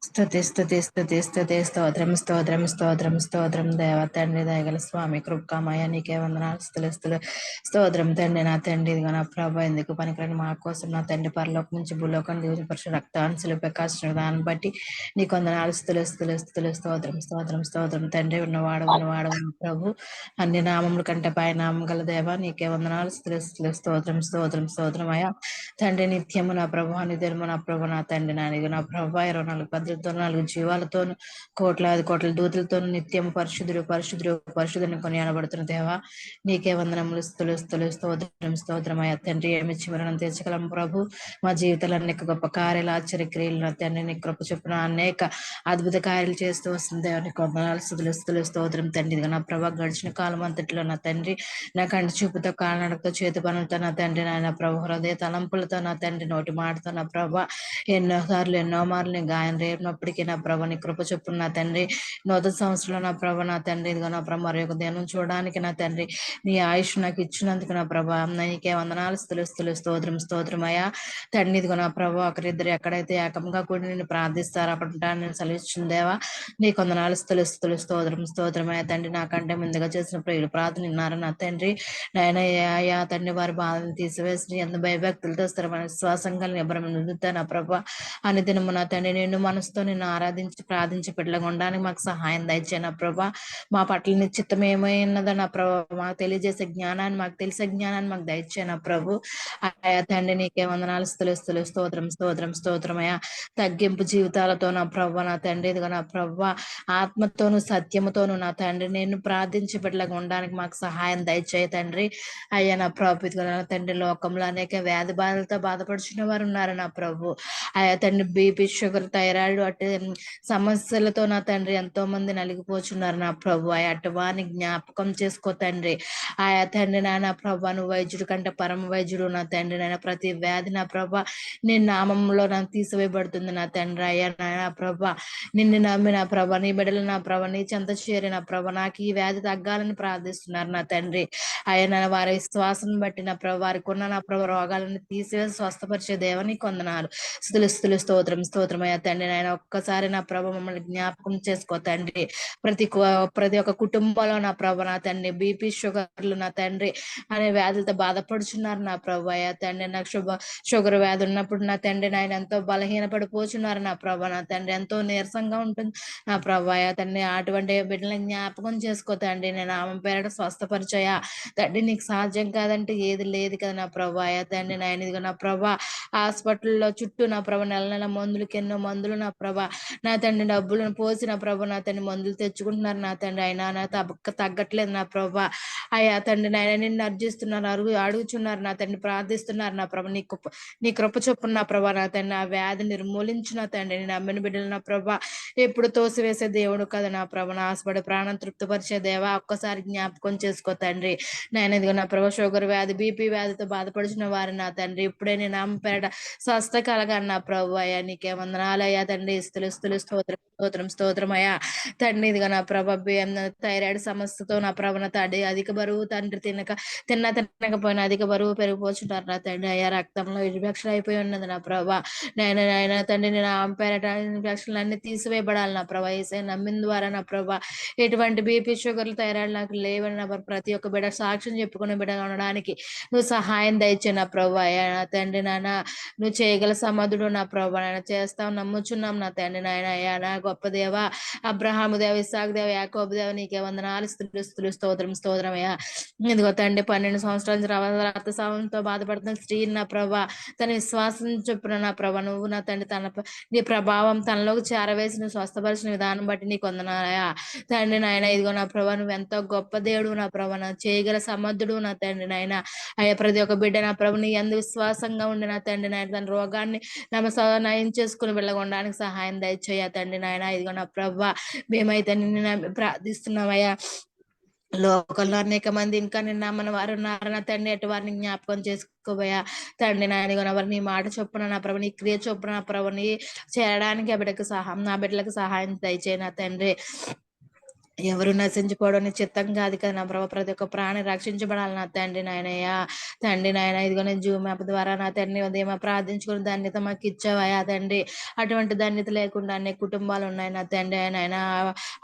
Speaker 4: స్తుతి స్తుతి స్తుతి స్తుతి స్తోత్రం స్తోత్రం స్తోత్రం స్తోత్రం. దేవ తండ్రి, దయగల స్వామి, కృపకామయ్య, నీకే వందనాలు, స్తుతులు స్తోత్రం తండ్రి. నా తండ్రి, ఇదిగో నా ప్రభు, ఎందుకు పనికిరాని మా కోసం నా తండ్రి పరలోకం నుంచి భూలోకం దిగుని పరుషు రక్తాన్ని శిలువపై కాచిన దాన్ని బట్టి నీకు వందనాలు, స్తుతులు స్తోత్రం స్తోత్రం స్తోత్రం తండ్రి. ఉన్నవాడు ప్రభు, అన్ని నామముల కంటే పై నామం గల దేవ, నీకే వందనాలు, స్తుతులు స్తోత్రం స్తోత్రం స్తోత్రం. అయ్యా తండ్రి, నిత్యము నా ప్రభు, నిత్యము నా ప్రభు, నా తండ్రి, నా ప్రభు 24 పద్ధతులతో 4 జీవాలతో కోట్ల దూతలతో నిత్యం పరిశుద్ధుని కొనియాడబడుతున్న దేవా, నీకే వందనములు, స్తుతులు స్తోత్రం. అయ్యా తండ్రి, ఏమి చివరనం తీర్చగలం ప్రభు. మా జీవితాలు అనేక గొప్ప కార్యాలు, ఆశ్చర్య క్రియలు నా తండ్రి, నీ కృప చొప్పున అనేక అద్భుత కార్యాలు చేస్తూ వస్తుంది దేవా, నీకు వందనాలు, స్తుతులు స్తోత్రం తండ్రి. నా ప్రభా, గడిచిన కాలం అంతట్లో నా తండ్రి, నా కంటి చూపుతో, కాలినడకతో, చేతి పనులతో నా తండ్రి, నాయన ప్రభు, హృదయ తలంపులతో నా తండ్రి, నోటి మాటతో నా ప్రభా, ఎన్నో మార్లు గాయం రేపినప్పటికీ నా ప్రభా, నీ కృప చొప్పున నా తండ్రి, నూతన సంవత్సరంలో నా ప్రభా, నా తండ్రి, ఇదిగో నా ప్రభా, మరి యొక్క దినం చూడడానికి నా తండ్రి, నీ ఆయుష్ నాకు ఇచ్చినందుకు నా ప్రభా, నీకే వందనాలు, స్తోత్రం. అయ్యా తండ్రి, ఇదిగో నా ప్రభా, ఒకరిద్దరు ఎక్కడైతే ఏకంగా కూడా నేను ప్రార్థిస్తారు అక్కడ నేను సలిస్తుందేవా, నీకు వందనాలు, స్తోత్రం. అయ్యా తండ్రి, నాకంటే ముందుగా చేసిన ప్రియులు ప్రార్థన విన్నారు నా తండ్రి, నాయన అయ్యా తండ్రి, వారి బాధను తీసివేసి ఎంత భయభక్తులతో స్థిరమైన విశ్వాసం కలిగిన నిందుతా నా ప్రభా, అని దినము నా తండ్రి, నిన్ను మనసుతో నిన్ను ఆరాధించి ప్రార్థించి బిడ్డలుగా ఉండడానికి మాకు సహాయం దయచే నా ప్రభా. మా పట్ల నీ చిత్తం ఏమైనదో నా ప్రభా, మాకు తెలియజేసే జ్ఞానాన్ని, మాకు తెలిసే జ్ఞానాన్ని మాకు దయచే నా ప్రభు. అయ్యా తండ్రి, నీకే వందనాలు, స్తోత్రం. అయ్యా తగ్గింపు జీవితాలతో నా ప్రభా, నా తండ్రి, ఇదిగో నా ప్రభా, ఆత్మతోను సత్యముతోను నా తండ్రి, నేను ప్రార్థించి బిడ్డలుగా ఉండడానికి మాకు సహాయం దయచేయ తండ్రి. అయ్యా నా ప్రభు, ఇదిగో నా తండ్రి, లోకంలో అనేక వ్యాధి బాధలతో బాధపడుచున్న వారు ఉన్నారు నా ప్రభు. అయ్యా తండ్రి, బీపీ, షుగర్, థైరాయిడ్ అటు సమస్యలతో నా తండ్రి ఎంతో మంది నలిగిపోతున్నారు నా ప్రభు. ఆయా అటు వారిని జ్ఞాపకం చేసుకో తండ్రి. ఆయా తండ్రి, నా ప్రభా, నువ్వు వైద్యుడి కంటే పరమ వైద్యుడు నా తండ్రి, నాయన ప్రతి వ్యాధి నా ప్రభా నీ నామంలో నాకు తీసివేయబడుతుంది నా తండ్రి. అయ్యా నా ప్రభా, నిన్ను నమ్మి నా ప్రభా, నీ బిడ్డలు నా ప్రభా, నీ చెంత చేరి నా ప్రభా, నాకు ఈ వ్యాధి తగ్గాలని ప్రార్థిస్తున్నారు నా తండ్రి. ఆయన వారి విశ్వాసం బట్టి నా ప్రభు, వారికి ఉన్న నా ప్రభు రోగాలను తీసివేసి స్వస్థపరిచే దేవని కొందనాలు, స్తుతులు స్తోత్రం. అయ్యా తండ్రి, నాయన ఒక్కసారి నా ప్రభ మమ్మల్ని జ్ఞాపకం చేసుకో తండ్రి. ప్రతి ఒక్క కుటుంబంలో నా ప్రభ నా తండ్రి బీపీ షుగర్లు నా తండ్రి అనే వ్యాధులతో బాధపడుచున్నారు నా ప్రభు. అయ్యా తండ్రి నాకు షుగర్ వ్యాధి ఉన్నప్పుడు నా తండ్రి నాయన ఎంతో బలహీనపడిపోచున్నారు నా ప్రభ నా తండ్రి. ఎంతో నీరసంగా ఉంటుంది నా ప్రభు. అయ్యా తండ్రి అటువంటి బిడ్డలను జ్ఞాపకం చేసుకో తండ్రి. నేను ఆమె పేరట స్వస్థపరిచయ తండ్రి. నీకు సాధ్యం కాదంటే ఏది లేదు కదా నా ప్రభు. అయ్యా తండ్రి నాయన ఇదిగో నా ప్రభా హాస్పిటల్లో చుట్టూ నా ప్రభ నెల నెల మందులకి ఎన్నో మందులు నా ప్రభ నా తండ్రి డబ్బులను పోసి నా ప్రభ నా తండ్రి మందులు తెచ్చుకుంటున్నారు నా తండ్రి. అయినా నా తగ్గట్లేదు నా ప్రభ. అయ్యా తండ్రి నాయన నిన్ను అర్జిస్తున్నారు, అడుగుచున్నారు నా తండ్రి, ప్రార్థిస్తున్నారు నా ప్రభ. నీ కృప చొప్పున నా ప్రభ నా తండ్రి ఆ వ్యాధి నిర్మూలించు నా తండ్రి. నేను నమ్మిన బిడ్డలు నా ప్రభ ఎప్పుడు తోసివేసే దేవుడు కదా నా ప్రభ. నా ఆశపడి ప్రాణం తృప్తిపరిచే దేవా ఒక్కసారి జ్ఞాపకం చేసుకో తండ్రి. నేను ఇదిగో నా ప్రభ షుగర్ వ్యాధి బీపీ వ్యాధితో బాధపడుచున్న వారు నా తండ్రి ఇప్పుడే నేను ఆమె పేరట స్వస్థ కలగాను నా ప్రభు. అయ్యా నీకే వందనాలయ్యా తండ్రి. స్తోత్రం అయ్యా తండ్రి. ఇదిగా నా ప్రభ థైరాయిడ్ సమస్యతో నా ప్రభ తండ్రి అధిక బరువు తండ్రి తినకపోయినా అధిక బరువు పెరిగిపోచుంటారు నా తండ్రి. అయ్యా రక్తంలో ఇన్ఫెక్షన్ అయిపోయి ఉన్నది నా ప్రభ. నేను తండ్రి నేను ఆమె పేరట ఇన్ఫెక్షన్లు అన్ని తీసివేయబడాలి నా ప్రభ. ఏసై నమ్మిన ద్వారా నా ప్రభ ఎటువంటి బీపీ షుగర్లు థైరాయిడ్ నాకు లేవని నా ప్రతి ఒక్క బిడ్డ సాక్ష్యం చెప్పుకునే బిడ్డగా ఉండడానికి నువ్వు సహాయం దయచే నా ప్రభు. అయ్యా నా తండ్రి నాన్న నువ్వు చేయగల సమర్థుడు నా ప్రభు. నాయన చేస్తావు నమ్ముచున్నాం నా తండ్రి నాయన. అయ్యా నా గొప్ప దేవ అబ్రహాము దేవ ఇస్సాకు దేవ యాకోబు దేవ నీకే వందనాలు స్తోత్రం అయ్యా. ఇదిగో తండ్రి 12 సంవత్సరాల రక్తస్రావంతో బాధపడుతున్న స్త్రీ నా ప్రభ తన విశ్వాసం చొప్పున నా ప్రభ నువ్వు నా తండ్రి నీ ప్రభావం తనలోకి చేరవేసి నువ్వు స్వస్థపరిచిన విధానం బట్టి నీకు వందనాలయ్యా తండ్రి నాయన. ఇదిగో నా ప్రభ నువ్వు ఎంతో గొప్ప దేవుడు నా ప్రభ నా చేయగల సమర్థుడు నా తండ్రి నాయన. అయ్యా ప్రతి ఒక్క బిడ్డ నా ప్రభు నీ ఎందు విశ్వాసంగా ఉండి నా తండ్రి నాయన తన రోగాన్ని నయం చేసుకుని వెళ్ళగొనడానికి సహాయం దయచేయ తండ్రి నాయన. ఇదిగో నా ప్రభ మేమైతే నిన్ను ప్రార్థిస్తున్నామయ్యా. లోకంలో అనేక మంది ఇంకా నిన్న నమ్మని వారు ఉన్నారు నా తండ్రి. అటు వారిని జ్ఞాపకం చేసుకోబోయా తండ్రి నాయన. వారు నీ మాట చొప్పున నా ప్రభు నీ క్రియ చొప్పున నా ప్రభుని చేరడానికి నా బిడ్డలకు సహాయం దయచేయ నా తండ్రి. ఎవరు నశించుకోవడం చిత్తం కాదు కదా నా ప్రభు. ప్రతి ఒక్క ప్రాణి రక్షించబడాలి నా తండ్రి నాయనయ్యా తండ్రి నాయన. ఇదిగో నేను జూమ్ యాప్ ద్వారా నా తండ్రి ఉదయం ప్రార్థించుకుని ధన్యత మాకు ఇచ్చావా తండ్రి. అటువంటి ధన్యత లేకుండా అనేక కుటుంబాలు ఉన్నాయి నా తండ్రి. ఆయన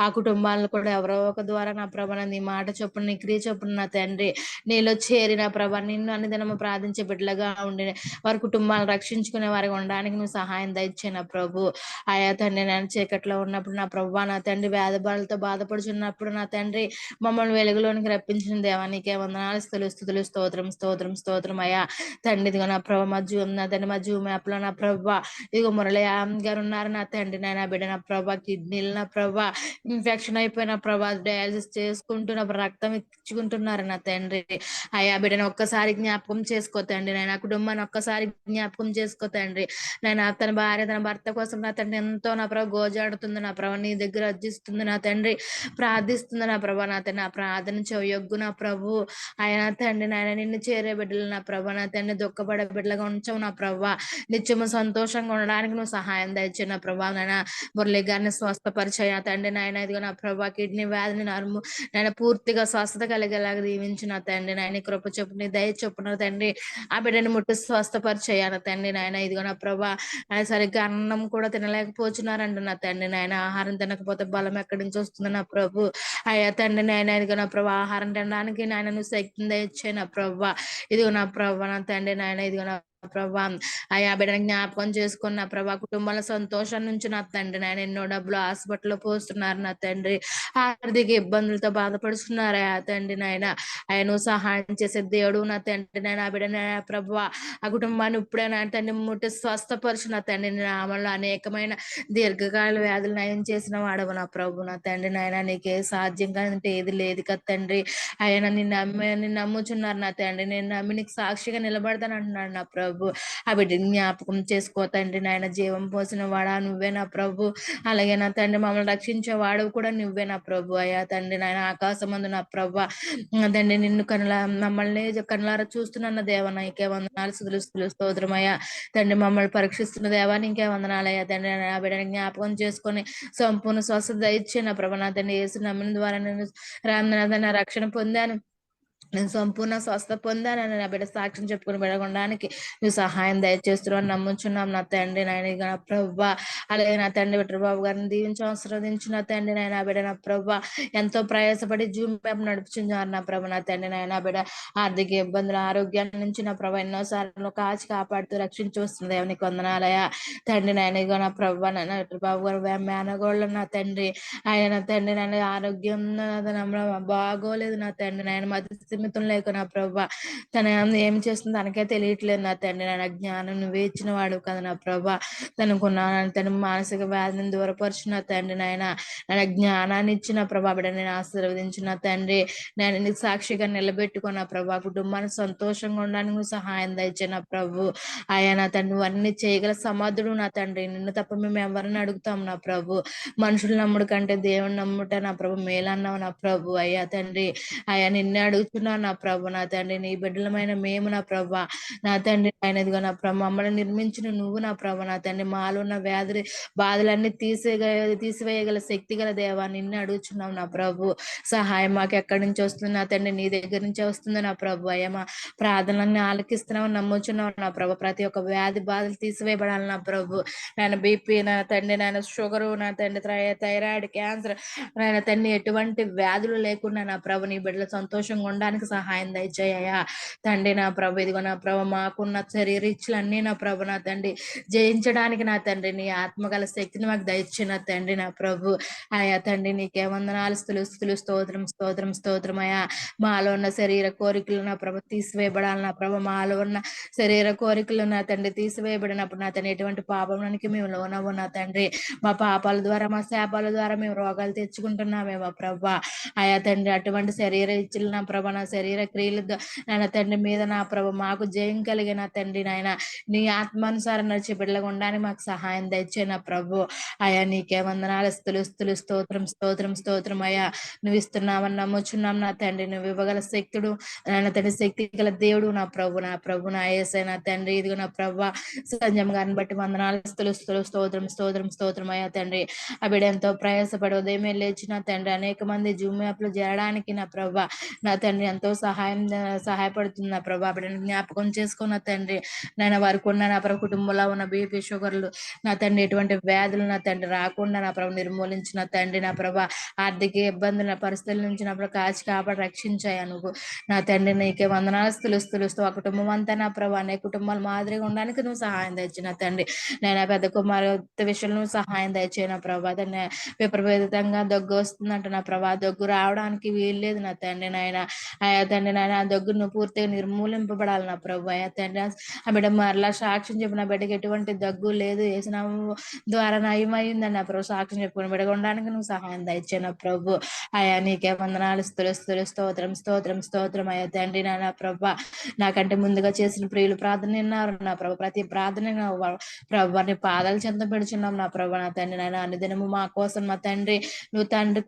Speaker 4: ఆ కుటుంబాలను కూడా ఎవరో ఒక ద్వారా నా ప్రభ నీ మాట చొప్పున నీ క్రియ చొప్పున నా తండ్రి నీలో చేరి నా ప్రభ నిన్ను అన్ని దినము ప్రార్థించే బిడ్డలుగా ఉండి వారి కుటుంబాలను రక్షించుకునే వారికి ఉండడానికి నువ్వు సహాయం దయచే నా ప్రభు. ఆయా తండ్రి నేను చీకట్లో ఉన్నప్పుడు నా ప్రభు నా తండ్రి వ్యాధి బాధలతో బాధపడుచున్నప్పుడు నా తండ్రి మమ్మల్ని వెలుగులోనికి రప్పించిన దేవా నీకే వందనాలు స్తోత్రం అయ్యా తండ్రి. ఇదిగో నా ప్రభ నా తండ్రి మా జూమ్ యాప్ లో నా ప్రభ ఇదిగో మురళి గారు ఉన్నారు నా తండ్రి నాయన. బిడ్డ నా ప్రభ కిడ్నీలు నా ప్రభ ఇన్ఫెక్షన్ అయిపోయిన ప్రభ డయాలసిస్ చేసుకుంటూ నా రక్తం ఇచ్చుకుంటున్నారు నా తండ్రి. అయ్యా బిడ్డను ఒక్కసారి జ్ఞాపకం చేసుకో తండ్రి నాయన. కుటుంబాన్ని ఒక్కసారి జ్ఞాపకం చేసుకో తండ్రి నాయన. తన భార్య తన భర్త కోసం నా తండ్రి ఎంతో నా ప్రభ గోజాడుతుంది నా ప్రభ నీ దగ్గర అర్జిస్తుంది నా తండ్రి, ప్రార్థిస్తుంది నా ప్రభ. నా తండ్రి నా ప్రార్థన చెయ్యొగ్గు నా ప్రభు. ఆయన తండ్రి నాయన నిన్ను చేరే బిడ్డలు నా ప్రభ నా తండ్రి దుఃఖపడే బిడ్డలుగా ఉంచవు నా ప్రభ. నిత్యము సంతోషంగా ఉండడానికి నువ్వు సహాయం దయచే నా ప్రభా. నాయన మురళి గారిని స్వస్థపరిచయ తండ్రి నాయన. ఇదిగో నా ప్రభా కిడ్నీ వ్యాధిని నాయన పూర్తిగా స్వస్థత కలిగేలాగా దీవించి నా తండ్రి నాయన. కృప చొప్పుని దయ చొప్పున తండ్రి ఆ బిడ్డని ముట్టి స్వస్థపరిచయ తండ్రి నాయన. ఇదిగో నా ప్రభా ఆయన సరిగ్గా అన్నం కూడా తినలేకపోతున్నారంట నా తండ్రి నాయన. ఆహారం తినకపోతే బలం ఎక్కడి నుంచి వస్తుంది నా ప్రభు. అయ్యా తండ్రి నాయన ఇదిగో నా ప్రభా ఆహారం తినడానికి నాయన నువ్వు శక్తిని దయచే నా ప్రభా. ఇదిగో నా ప్రభా నా తండ్రి నాయన. ఇదిగో నా ప్రభా అయ్యా బిడ్డని జ్ఞాపకం చేసుకున్న ప్రభా కుటుంబాల సంతోషం నుంచి నా తండ్రి నాయన. ఎన్నో డబ్బులు హాస్పిటల్లో పోస్తున్నారు నా తండ్రి. ఆర్థిక ఇబ్బందులతో బాధపడుతున్నారు ఆ తండ్రి నాయన. ఆయన నువ్వు సహాయం చేసే దేవుడు నా తండ్రి నాయన. ఆ బిడ్డ ప్రభా ఆ కుటుంబాన్ని ఇప్పుడే నా తండ్రి ముట్టి స్వస్థపరుచు నా తండ్రి. నామంలో అనేకమైన దీర్ఘకాల వ్యాధులు నయం చేసిన వాడవు నా ప్రభు నా తండ్రి నాయన. నీకే సాధ్యంగా అంటే ఏది లేదు కదా తండ్రి. ఆయన నిన్ను నమ్ముచున్నారు నా తండ్రి. నేను నమ్మి నీకు సాక్షిగా నిలబడతాను అంటున్నాడు నా ప్రభు. ఆ బిడ్డని జ్ఞాపకం చేసుకో తండ్రి నాయన. జీవం పోసిన వాడా నువ్వే నా ప్రభు. అలాగే నా తండ్రి మమ్మల్ని రక్షించే వాడు కూడా నువ్వే నా ప్రభు. అయ్యా తండ్రి నాయన ఆకాశమందు నా ప్రభు తండ్రి నిన్ను మమ్మల్ని కనులారా చూస్తున్న దేవా నీకే వందనాలు స్తోత్రమయ్యా తండ్రి. మమ్మల్ని పరీక్షిస్తున్న దేవా నీకే వందనాలయ్యా తండ్రి. ఆ బిడ్డని జ్ఞాపకం చేసుకొని సంపూర్ణ స్వస్థత ఇచ్చిన ప్రభు నా తండ్రి. యేసు నమ్మిన ద్వారా నేను రక్షణ పొందాను నేను సంపూర్ణ స్వస్థ పొందానని నా బిడ్డ సాక్ష్యం చెప్పుకుని పెరగడానికి నువ్వు సహాయం దయచేస్తున్నావు నమ్ముచున్నాం నా తండ్రి నాయన ఇక నా ప్రభా. అలాగే నా తండ్రి విట్రబాబు గారిని దీవించి ఆశీర్వదించి నా తండ్రి నాయన బిడ్డ నా ప్రభా ఎంతో ప్రయాసపడి జూమ్ యాప్ నడుపుచున్నారు నా ప్రభ నా తండ్రి నాయన బిడ్డ ఆర్థిక ఇబ్బందులు ఆరోగ్యాన్ని నుంచి నా ప్రభ ఎన్నోసార్లు కాచి కాపాడుతూ రక్షించి వస్తుంది దేవునికి వందనాలయ తండ్రి నాయన ఇక నా ప్రభా నాయన విట్రబాబు గారు మేనగోళ్ళు నా తండ్రి ఆయన నా తండ్రి నాయన ఆరోగ్యం బాగోలేదు నా తండ్రి నాయన మధ్య స్థిమితం లేక నా ప్రభా తన ఏం చేస్తుందో తనకే తెలియట్లేదు నా తండ్రి నాయన జ్ఞానం నువ్వే ఇచ్చిన వాడు కదా నా ప్రభా తనకున్న తన మానసిక వ్యాధిని దూరపరిచిన తండ్రి నాయన నా జ్ఞానాన్ని ఇచ్చిన ప్రభా బిడ్డ నేను ఆశీర్వదించిన తండ్రి నేను నీకు సాక్షిగా నిలబెట్టుకున్న ప్రభా కుటుంబానికి సంతోషంగా ఉండడానికి నువ్వు సహాయం దయచిన ప్రభు అయ్యా నా తండ్రి నువ్వు అన్ని చేయగల సమర్థుడు నా తండ్రి నిన్ను తప్ప మేము ఎవరిని అడుగుతాం నా ప్రభు మనుషులు నమ్ముడు కంటే దేవుని నమ్ముట నా ప్రభు మేలన్నావు నా ప్రభు అయ్యా తండ్రి అయ్యా నిన్నే అడుగుతున్నావు నా ప్రభు నా తండ్రి నీ బిడ్డలమైన మేము నా ప్రభ నా తండ్రి ఆయనదిగా నా ప్రభ మమ్మల్ని నిర్మించిన నువ్వు నా ప్రభ నా తండ్రి మాలో ఉన్న వ్యాధి బాధలన్నీ తీసివేయగల శక్తి గల దేవా నిన్ను అడుగుచున్నావు నా ప్రభు సహాయం మాకు ఎక్కడి నుంచి వస్తుంది నా తండ్రి నీ దగ్గర నుంచే వస్తుంది నా ప్రభు అయ్యా మా ప్రార్థనలన్నీ ఆలకిస్తున్నావు నమ్ముచున్నావు నా ప్రభు ప్రతి ఒక్క వ్యాధి బాధలు తీసివేయబడాలి నా ప్రభు నేను బీపీ నా తండ్రి నేను షుగరు నా తండ్రి థైరాయిడ్ క్యాన్సర్ నాయన తండ్రి ఎటువంటి వ్యాధులు లేకుండా నా ప్రభు నీ బిడ్డలు సంతోషంగా ఉండడానికి సహాయం దయచేయ్యా తండ్రి నా ప్రభు ఇదిగో నా ప్రభు మాకున్న శరీర ఇచ్చులన్నీ నా ప్రభు నా తండ్రి జయించడానికి నా తండ్రి నీ ఆత్మగల శక్తిని మాకు దయచిన తండ్రి నా ప్రభు అయా తండ్రి నీకే వందనాలు స్తుతులు స్తోత్రం అయా మాలో ఉన్న శరీర కోరికలు నా ప్రభు తీసివేయబడాలి నా ప్రభు మాలో ఉన్న శరీర కోరికలు నా తండ్రి తీసివేయబడినప్పుడు నా తండ్రి ఎటువంటి పాపంలోనికి మేము లోనవు నా తండ్రి మా పాపాల ద్వారా మా శాపాల ద్వారా మేము రోగాలు తెచ్చుకుంటున్నామేమో ప్రభా ఆయా తండ్రి అటువంటి శరీర ఇచ్చులు నా ప్రభ నా శరీర క్రియలు నాయన తండ్రి మీద నా ప్రభ మాకు జయం కలిగిన తండ్రి నాయన నీ ఆత్మానుసారం నడిచి బిడ్డలుగా ఉండడానికి మాకు సహాయం దయచే నా ప్రభు అయా నీకే వందనాలు స్తోత్రం అయ్యా నువ్వు ఇస్తున్నావని నమ్ముచున్నాం నా తండ్రి నువ్వు ఇవ్వగల శక్తుడు నాయన తండ్రి శక్తి గల దేవుడు నా ప్రభు నా యేసే నా తండ్రి ఇదిగో నా ప్రభ సంజం గారిని బట్టి వందనాలు స్తోత్రం అయ్యా తండ్రి ఆ బిడ్డ ఎంతో ప్రయాసపడి ఉదయమే లేచిన తండ్రి అనేక మంది జూమ్ యాప్ లో చేరడానికి నా ప్రభా నా తండ్రి ఎంతో సహాయపడుతుంది నా ప్రభా బిడ్డను జ్ఞాపకం చేసుకున్న తండ్రి నేను వారికి ఉన్న నా ప్రభు కుటుంబంలో ఉన్న బీపీ షుగర్లు నా తండ్రి ఎటువంటి వ్యాధులు నా తండ్రి రాకుండా నా ప్రభు నిర్మూలించిన తండ్రి నా ప్రభా ఆర్థిక ఇబ్బందుల పరిస్థితుల నుంచి నా ప్రభు కాచి కాపాడి రక్షించాయా నువ్వు నా తండ్రి నీకే వందనాలు స్తులుస్తూ ఆ కుటుంబం అంతా నా ప్రభా అనేక కుటుంబాలు మాదిరిగా ఉండడానికి నువ్వు సహాయం తెచ్చిన తండ్రి నేను పెద్ద కుమార్తె విషయంలో నువ్వు సహాయం దయచేయన ప్రభా దాన్ని విపరీతంగా దగ్గు వస్తుందంట నా ప్రభా దగ్గు రావడానికి వీల్లేదు నా తండ్రి నాయన ఆయా తండ్రి నాయన ఆ దగ్గు నువ్వు పూర్తిగా నిర్మూలింపబడాలి నా ప్రభు అయా తండ్రి ఆ బిడ్డ మరలా సాక్ష్యం చెప్పిన బిడ్డకి ఎటువంటి దగ్గు లేదు వేసినాము ద్వారా నయమైందని నా ప్రభు సాక్ష్యం చెప్పుకుని బిడ్డ ఉండడానికి నువ్వు సహాయం దయచేయన ప్రభు అయా నీకే వందనాలు స్తోత్రం అయ్యా తండ్రి నాయన ప్రభా నాకంటే ముందుగా చేసిన ప్రియులు ప్రార్థన విన్నారు నా ప్రభు ప్రతి ప్రార్థన ప్రభు నీ పాదాలు చెంత పెడుచున్నాం నా ప్రభు నా తండ్రి నాయన అనుదినము మా కోసం మా తండ్రి నువ్వు తండ్రి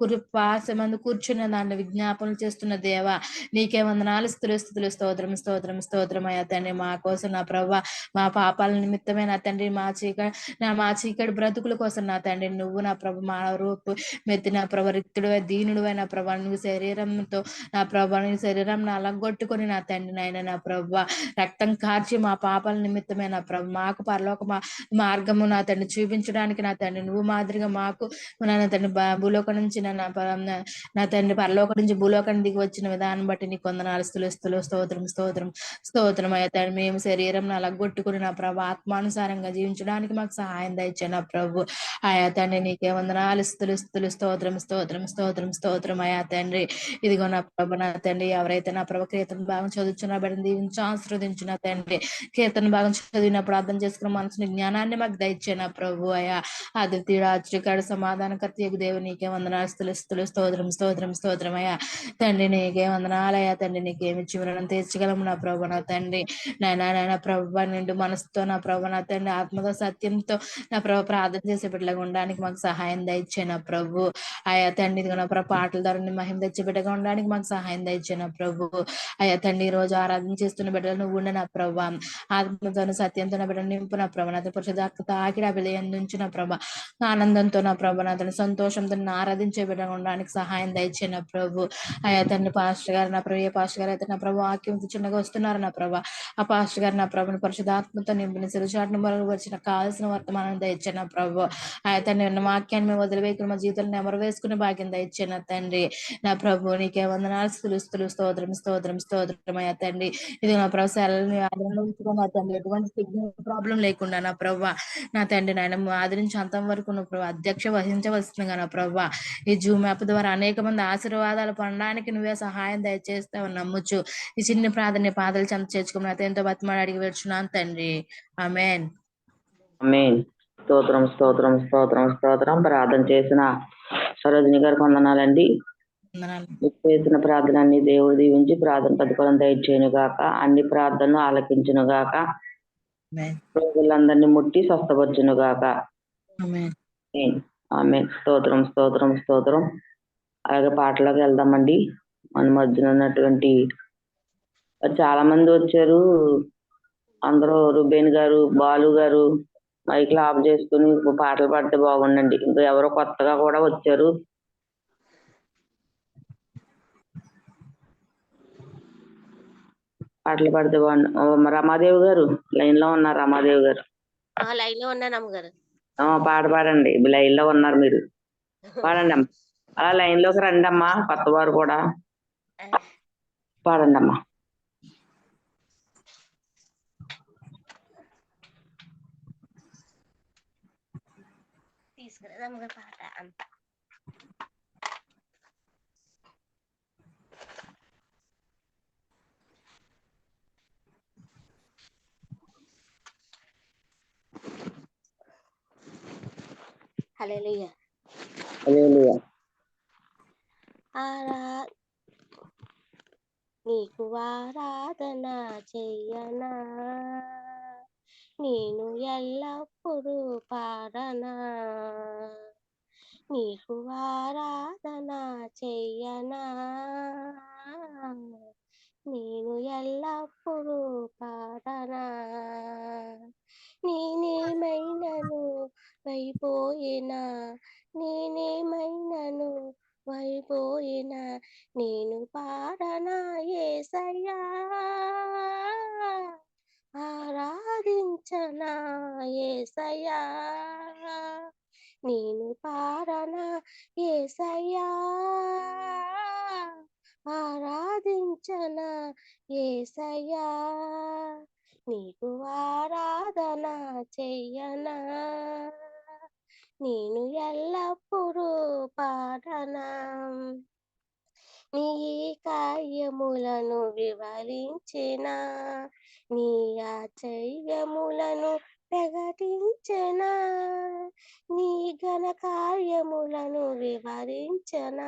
Speaker 4: మంది కూర్చున్న దాన్ని విజ్ఞాపనలు చేస్తున్న దేవా నీకే వందనాలు స్తుతులు స్తోత్రం అయ్యా తండ్రి మా కోసం నా ప్రభు మా పాపాల నిమిత్తమే నా తండ్రి మా చీకటి బ్రతుకుల కోసం నా తండ్రి నువ్వు నా ప్రభు మా రూపు మెత్తి నా ప్రభు రిక్తుడు దీనుడు అయిన ప్రభు నువ్వు శరీరంతో నా ప్రభు నీ శరీరం అలగొట్టుకొని నా తండ్రి నాయన నా ప్రభు రక్తం కార్చి మా పాపాల నిమిత్తమే నా ప్రభు మాకు పరలోక మార్గము నా తండ్రి చూపించడానికి నా తండ్రి నువ్వు మాదిరిగా మాకు నా తండ్రి భూలోక నుంచి నా తండ్రి పరలోక నుంచి భూలోకం దిగి వచ్చిన విధానం బట్టి నీకు వందనాలు స్తోత్రం అయ్యా తండ్రి మేము శరీరం అలగొట్టుకుని నా ప్రభు ఆత్మానుసారంగా జీవించడానికి మాకు సహాయం దయచే నా ప్రభు ఆయా తండ్రి నీకే వందనాలు స్తోత్రం అయ్యా తండ్రి ఇదిగో నా ప్రభు నా తండ్రి ఎవరైతే నా ప్రభు కీర్తన భాగం చదువుతున్నా బిడ్డను దీవించి ఆశీర్వదించిన తండ్రి కీర్తన భాగం చదివినప్పుడు అర్థం చేసుకున్న మనసుని జ్ఞానాన్ని మాకు దయచే నా ప్రభు అయ్యా అద్వితీయుడు ఆశ్చర్యకరుడు సమాధానకర్త దేవుడు నీకే వందనాలు స్తోత్రం అయ్యా తండ్రి నీకే వందనాలయ్యా తండ్రి నీకేమిచ్చి వినడం తీర్చగలము నా ప్రభు నా తండ్రి నాయన ప్రభు నిండు మనసుతో నా ప్రభు నా తండ్రి ఆత్మతో సత్యంతో నా ప్రభు ప్రార్థన చేసే బిడ్డగా ఉండడానికి మాకు సహాయం దయచే నా ప్రభు ఆయా తండ్రి ఇదిగో నా ప్రభు పాటల ద్వారా మహిమ తెచ్చే బిడ్డగా ఉండడానికి మాకు సహాయం దయచే నా ప్రభు అయ్యా తండ్రి ఈ రోజు ఆరాధన చేస్తున్న బిడ్డలు నువ్వు ఉండే నా ప్రభు ఆత్మతో సత్యంతో నా బిడ్డ నింపు నా ప్రభు నా పురుషదాక్క తాకిడి అభిలయం నుంచి నా ప్రభ ఆనందంతో నా ప్రభు నా సంతోషంతో ఆరాధించే బిడ్డగా ఉండడానికి సహాయం దయచే నా ప్రభు అయ్యా తండ్రి పాస్టర్ గారు నా ప్రభు, ఏ పాస్టర్ గారు అయితే నా ప్రభు వాక్యంతో చిన్నగా వస్తున్నారు నా ప్రభు, ఆ పాస్టర్ గారు నా ప్రభుని పరిశుధాత్మతో నింపిన సిరుచాటును మరుగుపరిచిన కావాల్సిన వర్తమానం దయచ్చే నా ప్రభు. తండ్రి ఉన్న వాక్యాన్ని మేము వదిలివేకుని మా జీవితంలో నెమరు వేసుకునే భాగ్యం దయచ్చే నా తండ్రి. నా ప్రభు నీకే వందనాలు, స్తుతులు స్తోత్రం స్తోత్రం స్తోత్రం అయ్యా తండ్రి. ఇది నా ప్రభు సెలవుని ఆదరణలో ఉంచుకుని నా తండ్రి ఎటువంటి సిగ్నల్ ప్రాబ్లం లేకుండా నా ప్రభు నా తండ్రి నాయన ఆదరించి అంతం వరకు నువ్వు ప్రభు అధ్యక్ష వహించవలసిందిగా నా ప్రభు ఈ జూమ్ యాప్ ద్వారా అనేక మంది ఆశీర్వాదాలు పొందడానికి నువ్వే సహాయం దయచేస్తావు నమ్ముచు ఈ చిన్న ప్రార్థన పాదలు చెంత చేర్చుకుని ఎంతో బతిమాడి అడిగి వేడుచున్నాను తండ్రి. ఆమేన్.
Speaker 2: ఆమేన్. స్తోత్రం స్తోత్రం స్తోత్రం స్తోత్రం. ప్రార్థన చేసిన సరోజిని గారికి వందనాలండి. చేసిన ప్రార్థన అన్ని దేవుడు దీవించి ప్రార్థన ప్రతిఫలం దయచేయను గాక, అన్ని ప్రార్థనలు ఆలకించును గాక, రోగులందరినీ ముట్టి స్వస్థపరచును గాక. ఆమె స్తోత్రం స్తోత్రం స్తోత్రం. అలాగే పాటలోకి వెళ్దామండి. మన మధ్యన ఉన్నటువంటి చాలా మంది వచ్చారు. అందరూ రుబేన్ గారు, బాలు గారు మైక్లు ఆఫ్ చేసుకుని పాటలు పాడితే బాగుండండి. ఇంకా ఎవరో కొత్తగా కూడా వచ్చారు. పాటలు పాడితే బాగుండు. రమాదేవి గారు లైన్ లో ఉన్నారు. రమాదేవి గారు
Speaker 5: లైన్ లో ఉన్నాను అమ్మగారు.
Speaker 2: పాట పాడండి. లైన్ లో ఉన్నారు మీరు, పాడండి అమ్మా. అలా లైన్ లోకి రండి అమ్మా. కొత్త వారు కూడా పాడండి అమ్మా.
Speaker 5: తీసుకురా అమ్మగారు పాట అంతా. హల్లెలూయా.
Speaker 2: హల్లెలూయా.
Speaker 5: నీకు ఆరాధన చెయ్యనా, నేను ఎల్లప్పుడూ పాడనా. నీకు ఆరాధన చెయ్యనా, నేను ఎల్లప్పుడూ పాడనా. నేనేమైనను వైపోయినా, నేనేమైనను వైపోయినా, నేను పాడనా యేసయ్యా, ఆరాధించనా యేసయ్యా. నేను పాడనా యేసయ్యా, ఆరాధించనా యేసయ్యా. నీకు ఆరాధన చెయ్యనా, నేను ఎల్లప్పుడూ పాడనా. నీ కార్యములను వివరించిన, నీ ఆశ్చర్యములను ప్రకటించిన, నీ ఘన కార్యములను వివరించిన,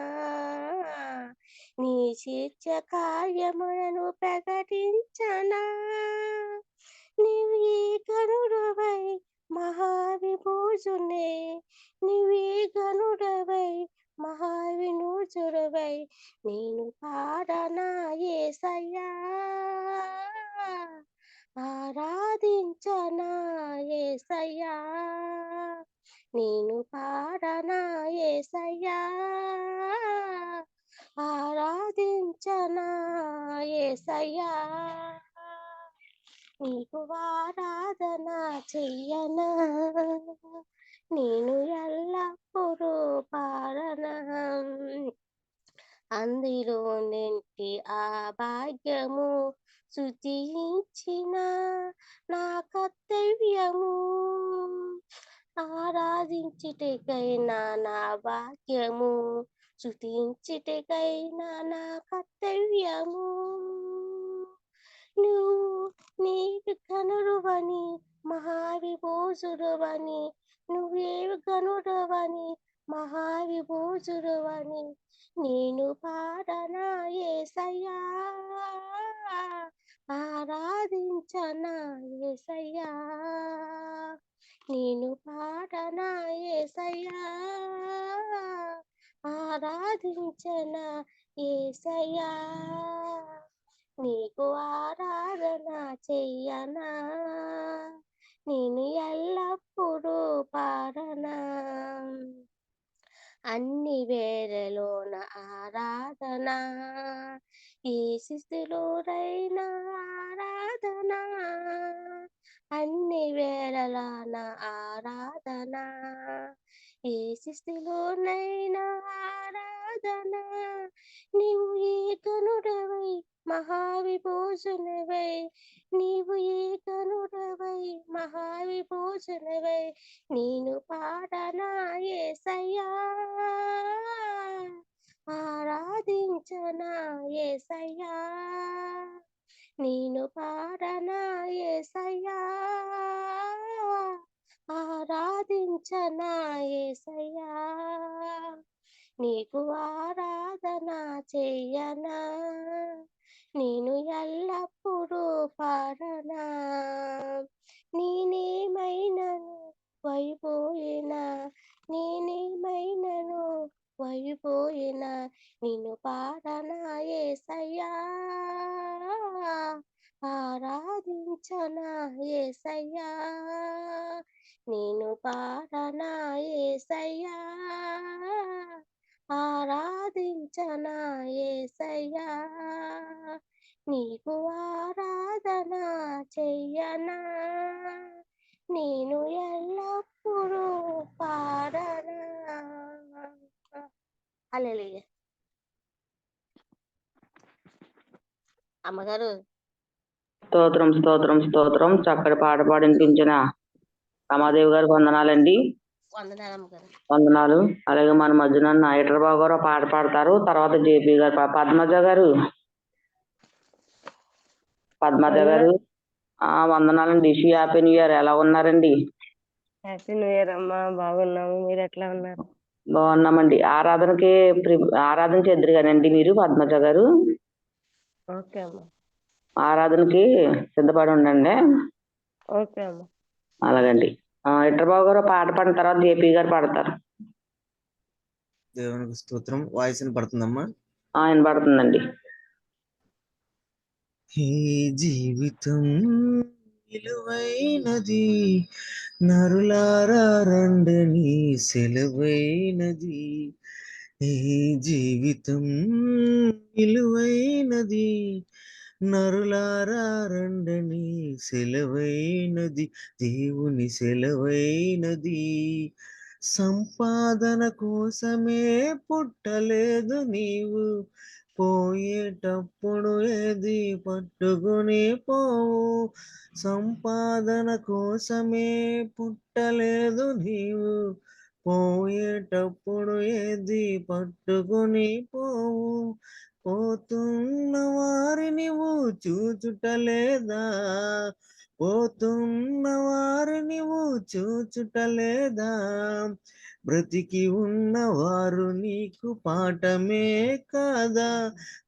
Speaker 5: నీ శిక్ష కార్యములను ప్రకటించిన. నీవే గనుడవై మహావిభూషునే, నీవే గనుడవై మహావినూచుడవై, నేను పాడనా యేసయ్యా, ఆరాధించనా యేసయ్యా. నేను పాడనా యేసయ్యా, ఆరాధించనా యేసయ్యా. నీకు ఆరాధన చెయ్యనా, నేను ఎల్లప్పుడూ పాడనా. అందులో నింటి ఆ భాగ్యము స్తుతించిన నా కర్తవ్యము, ఆరాధించుటకైనా నా భాగ్యము, స్తుతించుటకైనా నా కర్తవ్యము. నువ్వు నీకు గనుడువని మహావిభూషుడువని, నువ్వే గనుడవని మహావిభూషుడువని, నేను పాడనా యేసయ్యా, ఆరాధించనా యేసయ్యా. నేను పాడనా యేసయ్యా, ఆరాధించనా యేసయ్యా. నీకు ఆరాధన చెయ్యనా, నేను ఎల్లప్పుడూ పాడనా. అన్ని వేళలోన ఆరాధన, ఏ స్థితిలోనైనా ఆరాధన, అన్ని వేళలాన ఆరాధన, ఏ స్థితిలోనైనా ఆరాధన. నీవు ఏకనుడవై మహావిభూషణవై, నీవు ఏకనుడవై మహావిభూషణవై, నేను పాడనా యేసయ్యా, ఆరాధించనా యేసయ్యా, నేను పాడనా యేసయ్యా, ఆరాధించనా యేసయ్యా, నీకు ఆరాధన చెయ్యనా, నేను ఎల్లప్పుడూ పాడనా, నేనేమైనను వైపోయినా, నేనేమైనను వైపోయినా, నిన్ను పాడనా యేసయ్యా, ఆరాధించనా యేసయ్యా, నేను పాడనా యేసయ్యా, ఆరాధించనా యేసయ్యా, నీకు ఆరాధన చెయ్యనా, నేను ఎల్లప్పుడూ పాడనా. హల్లెలూయా. అమ్మగారు
Speaker 2: స్తోత్రం స్తోత్రం స్తోత్రం. చక్కటి పాట పాడిపించిన రమాదేవి గారికి వందనాలండి.
Speaker 5: వందనాలు అమ్మగారు.
Speaker 2: వందనాలు. అలాగే మన మధ్యన నాయటరబాబు గారు పాట పాడతారు. తర్వాత జేపీ గారు, పద్మజ గారు, పద్మజ గారు వందనాలండి. Happy new year. ఎలా ఉన్నారండి?
Speaker 6: హ్యాపీ న్యూ ఇయర్ అమ్మా, బాగున్నాము. మీరు ఎట్లా ఉన్నారు?
Speaker 2: బాగున్నామండి. ఆరాధన చేద్దరు కదండి మీరు పద్మజ గారు?
Speaker 6: ఓకే అమ్మా.
Speaker 2: ఆరాధనకి సిద్ధపడి ఉండండి.
Speaker 6: ఓకే అమ్మా.
Speaker 2: అలాగండి. ఇట్రబాబు గారు పాట పాడిన తర్వాత జేపీ గారు పాడతారు.
Speaker 7: దేవునికి స్తోత్రం. వాయిస్ పడుతుందమ్మా?
Speaker 2: వినపడుతుందండి.
Speaker 7: ఈ జీవితం విలువైనది, నరులారా రండని సెలవైనది. ఈ జీవితం విలువైనది, నరులారా రండని సెలవైనది, దేవుని సెలవైనది. సంపాదన కోసమే పుట్టలేదు నీవు, పోయేటప్పుడు ఏది పట్టుకుని పోవు. సంపాదన కోసమే పుట్టలేదు నీవు, పోయేటప్పుడు ఏది పట్టుకుని పోవు. పోతున్న వారి నీవు చూచుటలేదా, పోతున్న వారి నీవు చూచుటలేదా, బ్రతికి ఉన్నవారు నీకు పాఠమే కాదా,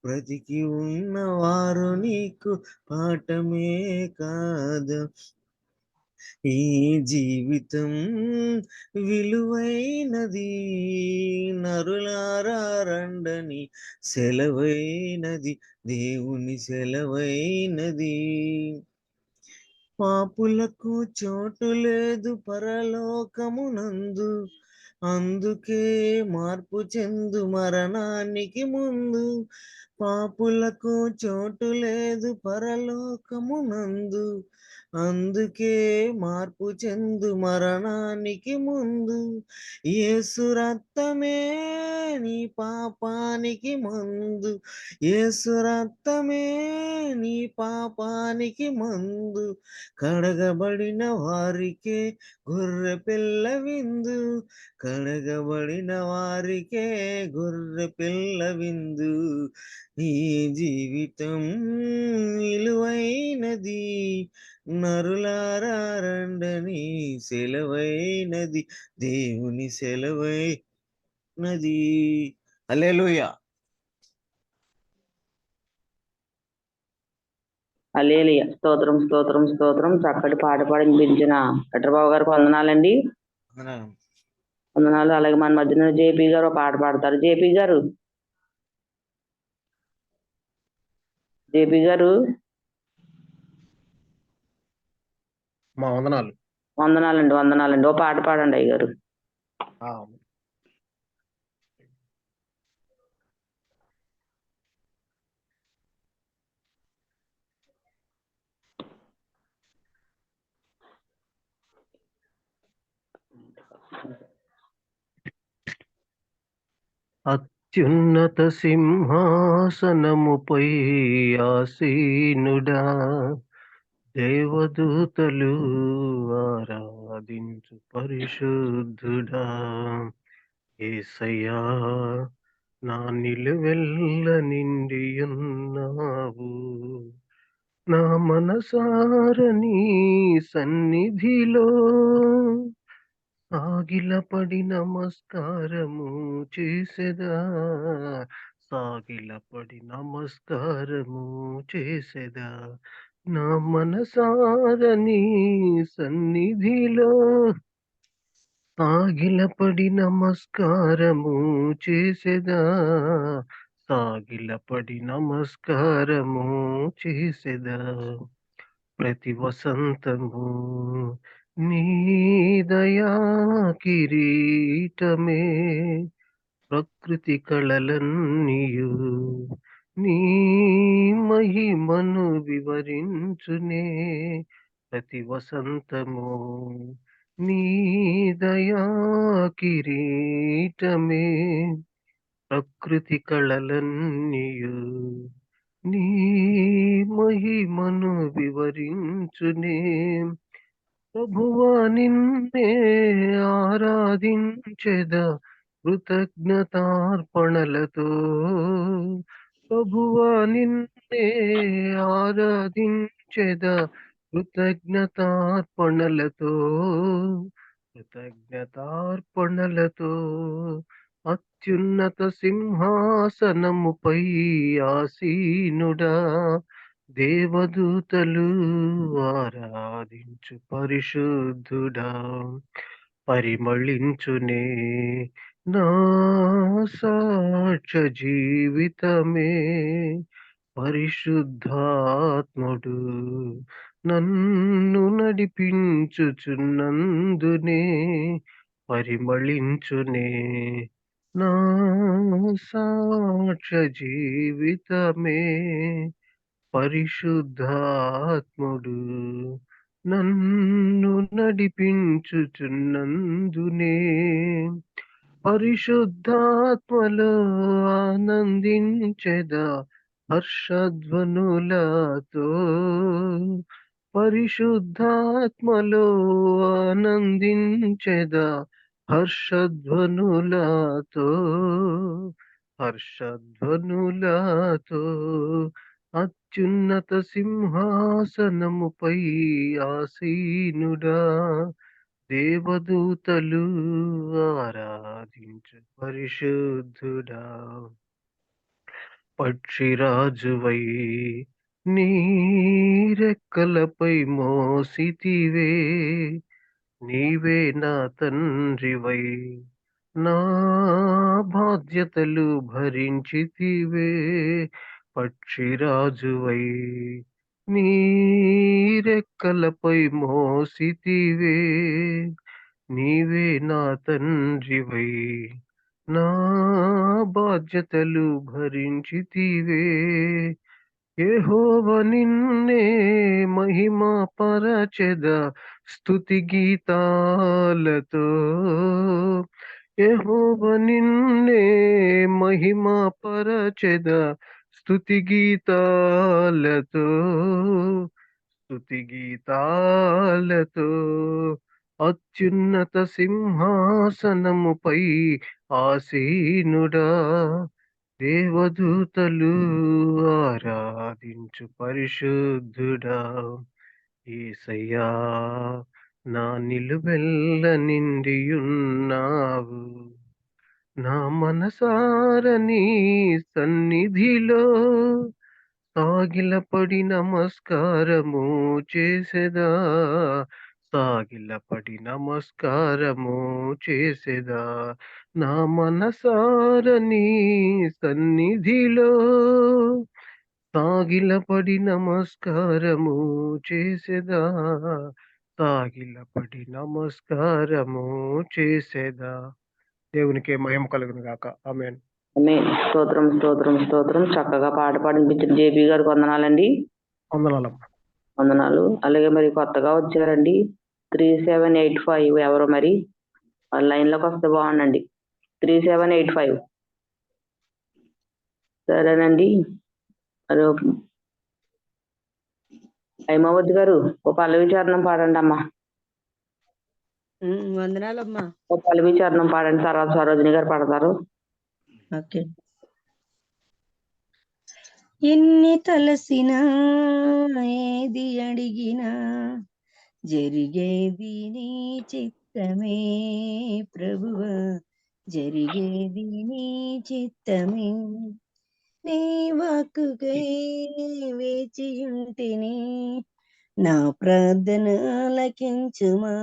Speaker 7: బ్రతికి ఉన్నవారు నీకు పాఠమే కాదా. ఈ జీవితం విలువైనది, నరులారా రండని సెలవైనది, దేవుని సెలవైనది. పాపులకు చోటు లేదు పరలోకమునందు, అందుకే మార్పు చెందు మరణానికి ముందు. పాపులకు చోటు లేదు పరలోకమునందు, అందుకే మార్పు చెందు మరణానికి ముందు. యేసు రక్తమే నీ పాపానికి మందు, యేసు రక్తమే నీ పాపానికి మందు. కడగబడిన వారికే గొర్రె పిల్ల విందు, కడగబడిన వారికే గొర్రె పిల్ల విందు. ఈ జీవితం విలువైనది, నరులారా రండని సెలవైనది, దేవుని సెలవైనది. హల్లెలూయా.
Speaker 2: హల్లెలూయా. స్తోత్రం స్తోత్రం స్తోత్రం. చక్కటి పాట పాడించిన ఇట్రబాబు గారికి వందనాలండి. వందనాలు. అలాగే మన మధ్యన జేపీ గారు పాట పాడతారు. జేపీ గారు, జేపీ గారు
Speaker 8: వందనాలు.
Speaker 2: వందనాలండి. వందనాలండి. ఓ పాట పాడండి అయ్య గారు.
Speaker 8: అత్యున్నత సింహాసనముపై ఆసీనుడా, దేవదూతలు ఆరాధించు పరిశుద్ధుడా. యేసయ్యా, నా నిలువెల్ల నిండియున్నావు, నా మనసార నీ సన్నిధిలో సాగిలపడి నమస్కారము చేసెదా, సాగిలపడి నమస్కారము చేసెదా. నా మనసార నీ సన్నిధిలో సాగిలపడి నమస్కారము చేసెదా, సాగిలపడి నమస్కారము చేసెదా. ప్రతి వసంతము నీ దయా కిరీటమే, ప్రకృతి కళలన్నీయు నీ మహిమను వివరించునే. ప్రతి వసంతము నీ దయా కిరీటమే, ప్రకృతి కళలన్నీయు నీ మహిమను వివరించునే. ప్రభువా, నిన్నే ఆరాధించెదా కృతజ్ఞతార్పణలతో. ప్రభువా, నిన్నే ఆరాధించెదా కృతజ్ఞతార్పణలతో, కృతజ్ఞతార్పణలతో. అత్యున్నత సింహాసనముపై ఆసీనుడా, దేవదూతలు ఆరాధించు పరిశుద్ధుడా. పరిమళించునే నా సాక్ష్య జీవితమే, పరిశుద్ధాత్ముడు నన్ను నడిపించుచున్నందునే. పరిమళించునే నా సాక్ష్య జీవితమే, పరిశుద్ధాత్ముడు నన్ను నడిపించుచున్నందునే. పరిశుద్ధాత్మలో ఆనందించెదా హర్షధ్వనులతో. పరిశుద్ధాత్మలో ఆనందించెదా హర్షధ్వనులతో, హర్షధ్వనులతో. అత్యున్నత సింహాసనముపై ఆసీనుడా, దేవదూతలు ఆరాధించు పరిశుద్ధుడా. పక్షిరాజువై నీ రెక్కలపై మోసితివే, నీవే నా తండ్రివై నా బాధ్యతలు భరించితివే. పక్షిరాజువై నీ రెక్కలపై మోసితివే, నీవే నా తండ్రివై నా బాధ్యతలు భరించితివే. యెహోవా, నిన్నే మహిమ పరచెదా స్తుతి గీతాలతో. యెహోవా, నిన్నే మహిమ పరచెదా స్తుతి గీతాలతో, స్తుతి గీతాలతో. అత్యున్నత సింహాసనముపై ఆసీనుడా, దేవదూతలు ఆరాధించు పరిశుద్ధుడా. యేసయ్యా, నా నిలువెల్ల నిండియున్నావు, నా మనసార నీ సన్నిధిలో సాగిలపడి నమస్కారము చేసెదా, సాగిలపడి నమస్కారము చేసెదా. నా మనసార నీ సన్నిధిలో సాగిలపడి నమస్కారము చేసెదా, సాగిలపడి నమస్కారము చేసెదా. దేవునికి మహిమ కలుగును గాక. ఆమేన్.
Speaker 2: ఆమేన్. స్తోత్రం స్తోత్రం స్తోత్రం. చక్కగా పాట పాడించిన జేబీ గారికి వందనాలండి.
Speaker 8: వందనాలమ్మ.
Speaker 2: వందనాలు. అలాగే మరి కొత్తగా వచ్చారండి 3785 ఎవరో మరి లైన్ లోకి వస్తే బాగుండండి. 3785 సరేనండి. మరి హైమావతి గారు ఓ పల్లవి చరణం పాడండి అమ్మా.
Speaker 3: వందనాలమ్మా.
Speaker 2: ఓ పల్లవి చరణం పాడండి, తర్వాత సరోజిని గారు పాడతారు.
Speaker 3: ఓకే.
Speaker 1: ఎన్ని తలసినా ఏది అడిగినా జరిగేది నీ చిత్తమే ప్రభువా, జరిగేది నీ చిత్తమే. నీ వాక్కుకై వేచియుంటిని, నా ప్రార్థన ఆలకించుమా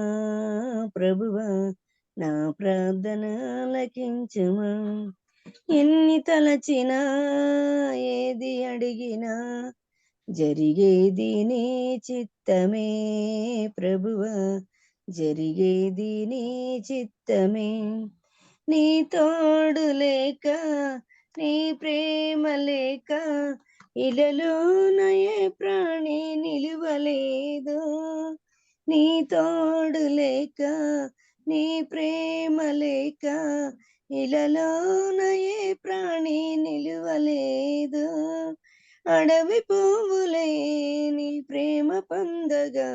Speaker 1: ప్రభువా, నా ప్రార్థన ఆలకించుమా. ఎన్ని తలచినా ఏది అడిగినా జరిగేది నీ చిత్తమే ప్రభువా, జరిగేది నీ చిత్తమే. నీ తోడు లేక నీ ప్రేమ లేక ఇలలోన ఏ ప్రాణి నిలువలేదు. నీ తోడు లేక నీ ప్రేమ లేక ఇలలోన ఏ ప్రాణి నిలువలేదు. అడవి పువ్వులే నీ ప్రేమ పొందగా,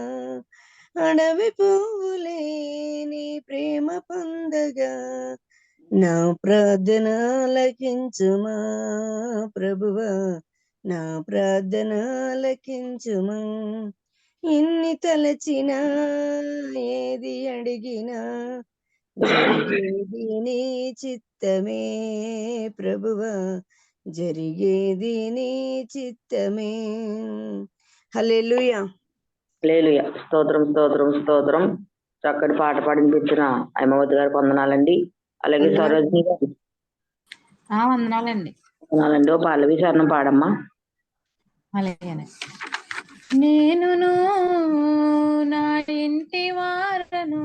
Speaker 1: అడవి పువ్వులే నీ ప్రేమ పొందగా, నా ప్రార్థన ఆలకించుమా ప్రభువా, నా ప్రార్థన ఆలకించుమా. ఎన్ని తలచినా ఏది అడిగినా జరిగేది నీ చిత్తమే ప్రభువా, జరిగేది నీ చిత్తమే. హల్లెలూయా.
Speaker 2: హల్లెలూయా. స్తోత్రం స్తోత్రం స్తోత్రం. చక్కటి పాట పాడిపించిన హైమావతి గారికి వందనాలండి. అలాగే సరోజిని గారు
Speaker 4: వందనాలండి.
Speaker 2: వందనాలండి. ఓ పల్లవి చరణం పాడమ్మా.
Speaker 4: అలాగేనే. నేనును నా ఇంటి వారను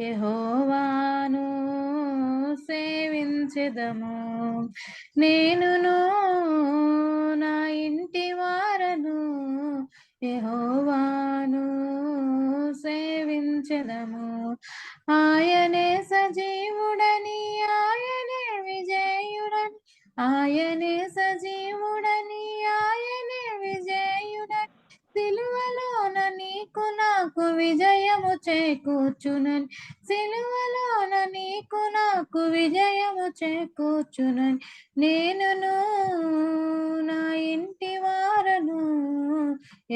Speaker 4: యెహోవాను సేవించెదము. నేనును నా ఇంటి వారను యెహోవాను సేవించెదము. ఆయనే సజీవుడని ఆయనే విజయుడని, ఆయనే సజీవుడని ఆయనే విజయుడని, సిలువలోన నీకు నాకు విజయము చేకూర్చునని, సిలువలోన నీకు నాకు విజయము చేకూర్చునని. నేనును నా ఇంటి వారను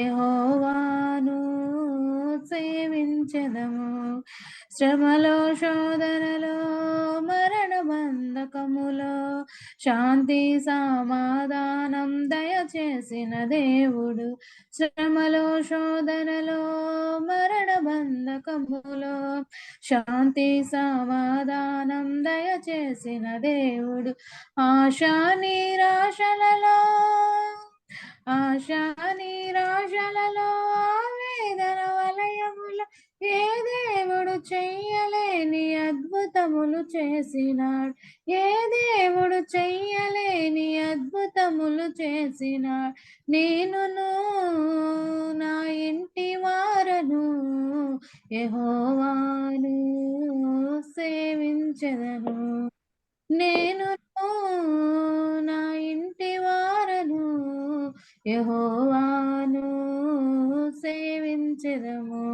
Speaker 4: యెహోవాను సేవించెదము. శ్రమలో శోధనలో మరణ బంధకములో శాంతి సమాధానం దయచేసిన దేవుడు. శ్రమలో శోధనలో మరణ బంధకములో శాంతి సమాధానం దయచేసిన దేవుడు. ఆశా నిరాశలలో ఆశా నిరాశలలో ఆవేదన వలయములో ఏ దేవుడు చెయ్యలేని అద్భుతములు చేసినాడు, ఏ దేవుడు చెయ్యలేని అద్భుతములు చేసినాడు. నేనును నా ఇంటి వారను యెహోవాను సేవించెదను. నేను నా ఇంటి వారను యెహోవాను సేవించెదము.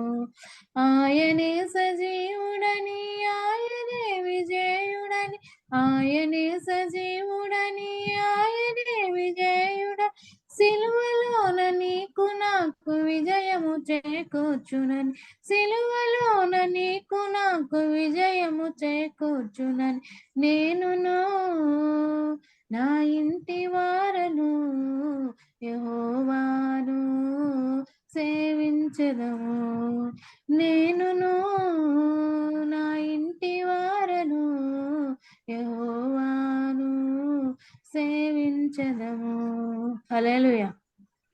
Speaker 4: ఆయనే సజీవుడని ఆయనే విజయుడని, ఆయనే సజీవుడని ఆయనే విజయుడని, సిలువలోన నీకు నాకు విజయము చేకూర్చునని, సిలువలోన నీకు నాకు విజయము చేకూర్చునని. నేనును నా ఇంటి వారను యెహోవాను సేవించెదము. నేనును నా ఇంటి వారను యెహోవాను సేవించెదము. హల్లెలూయా.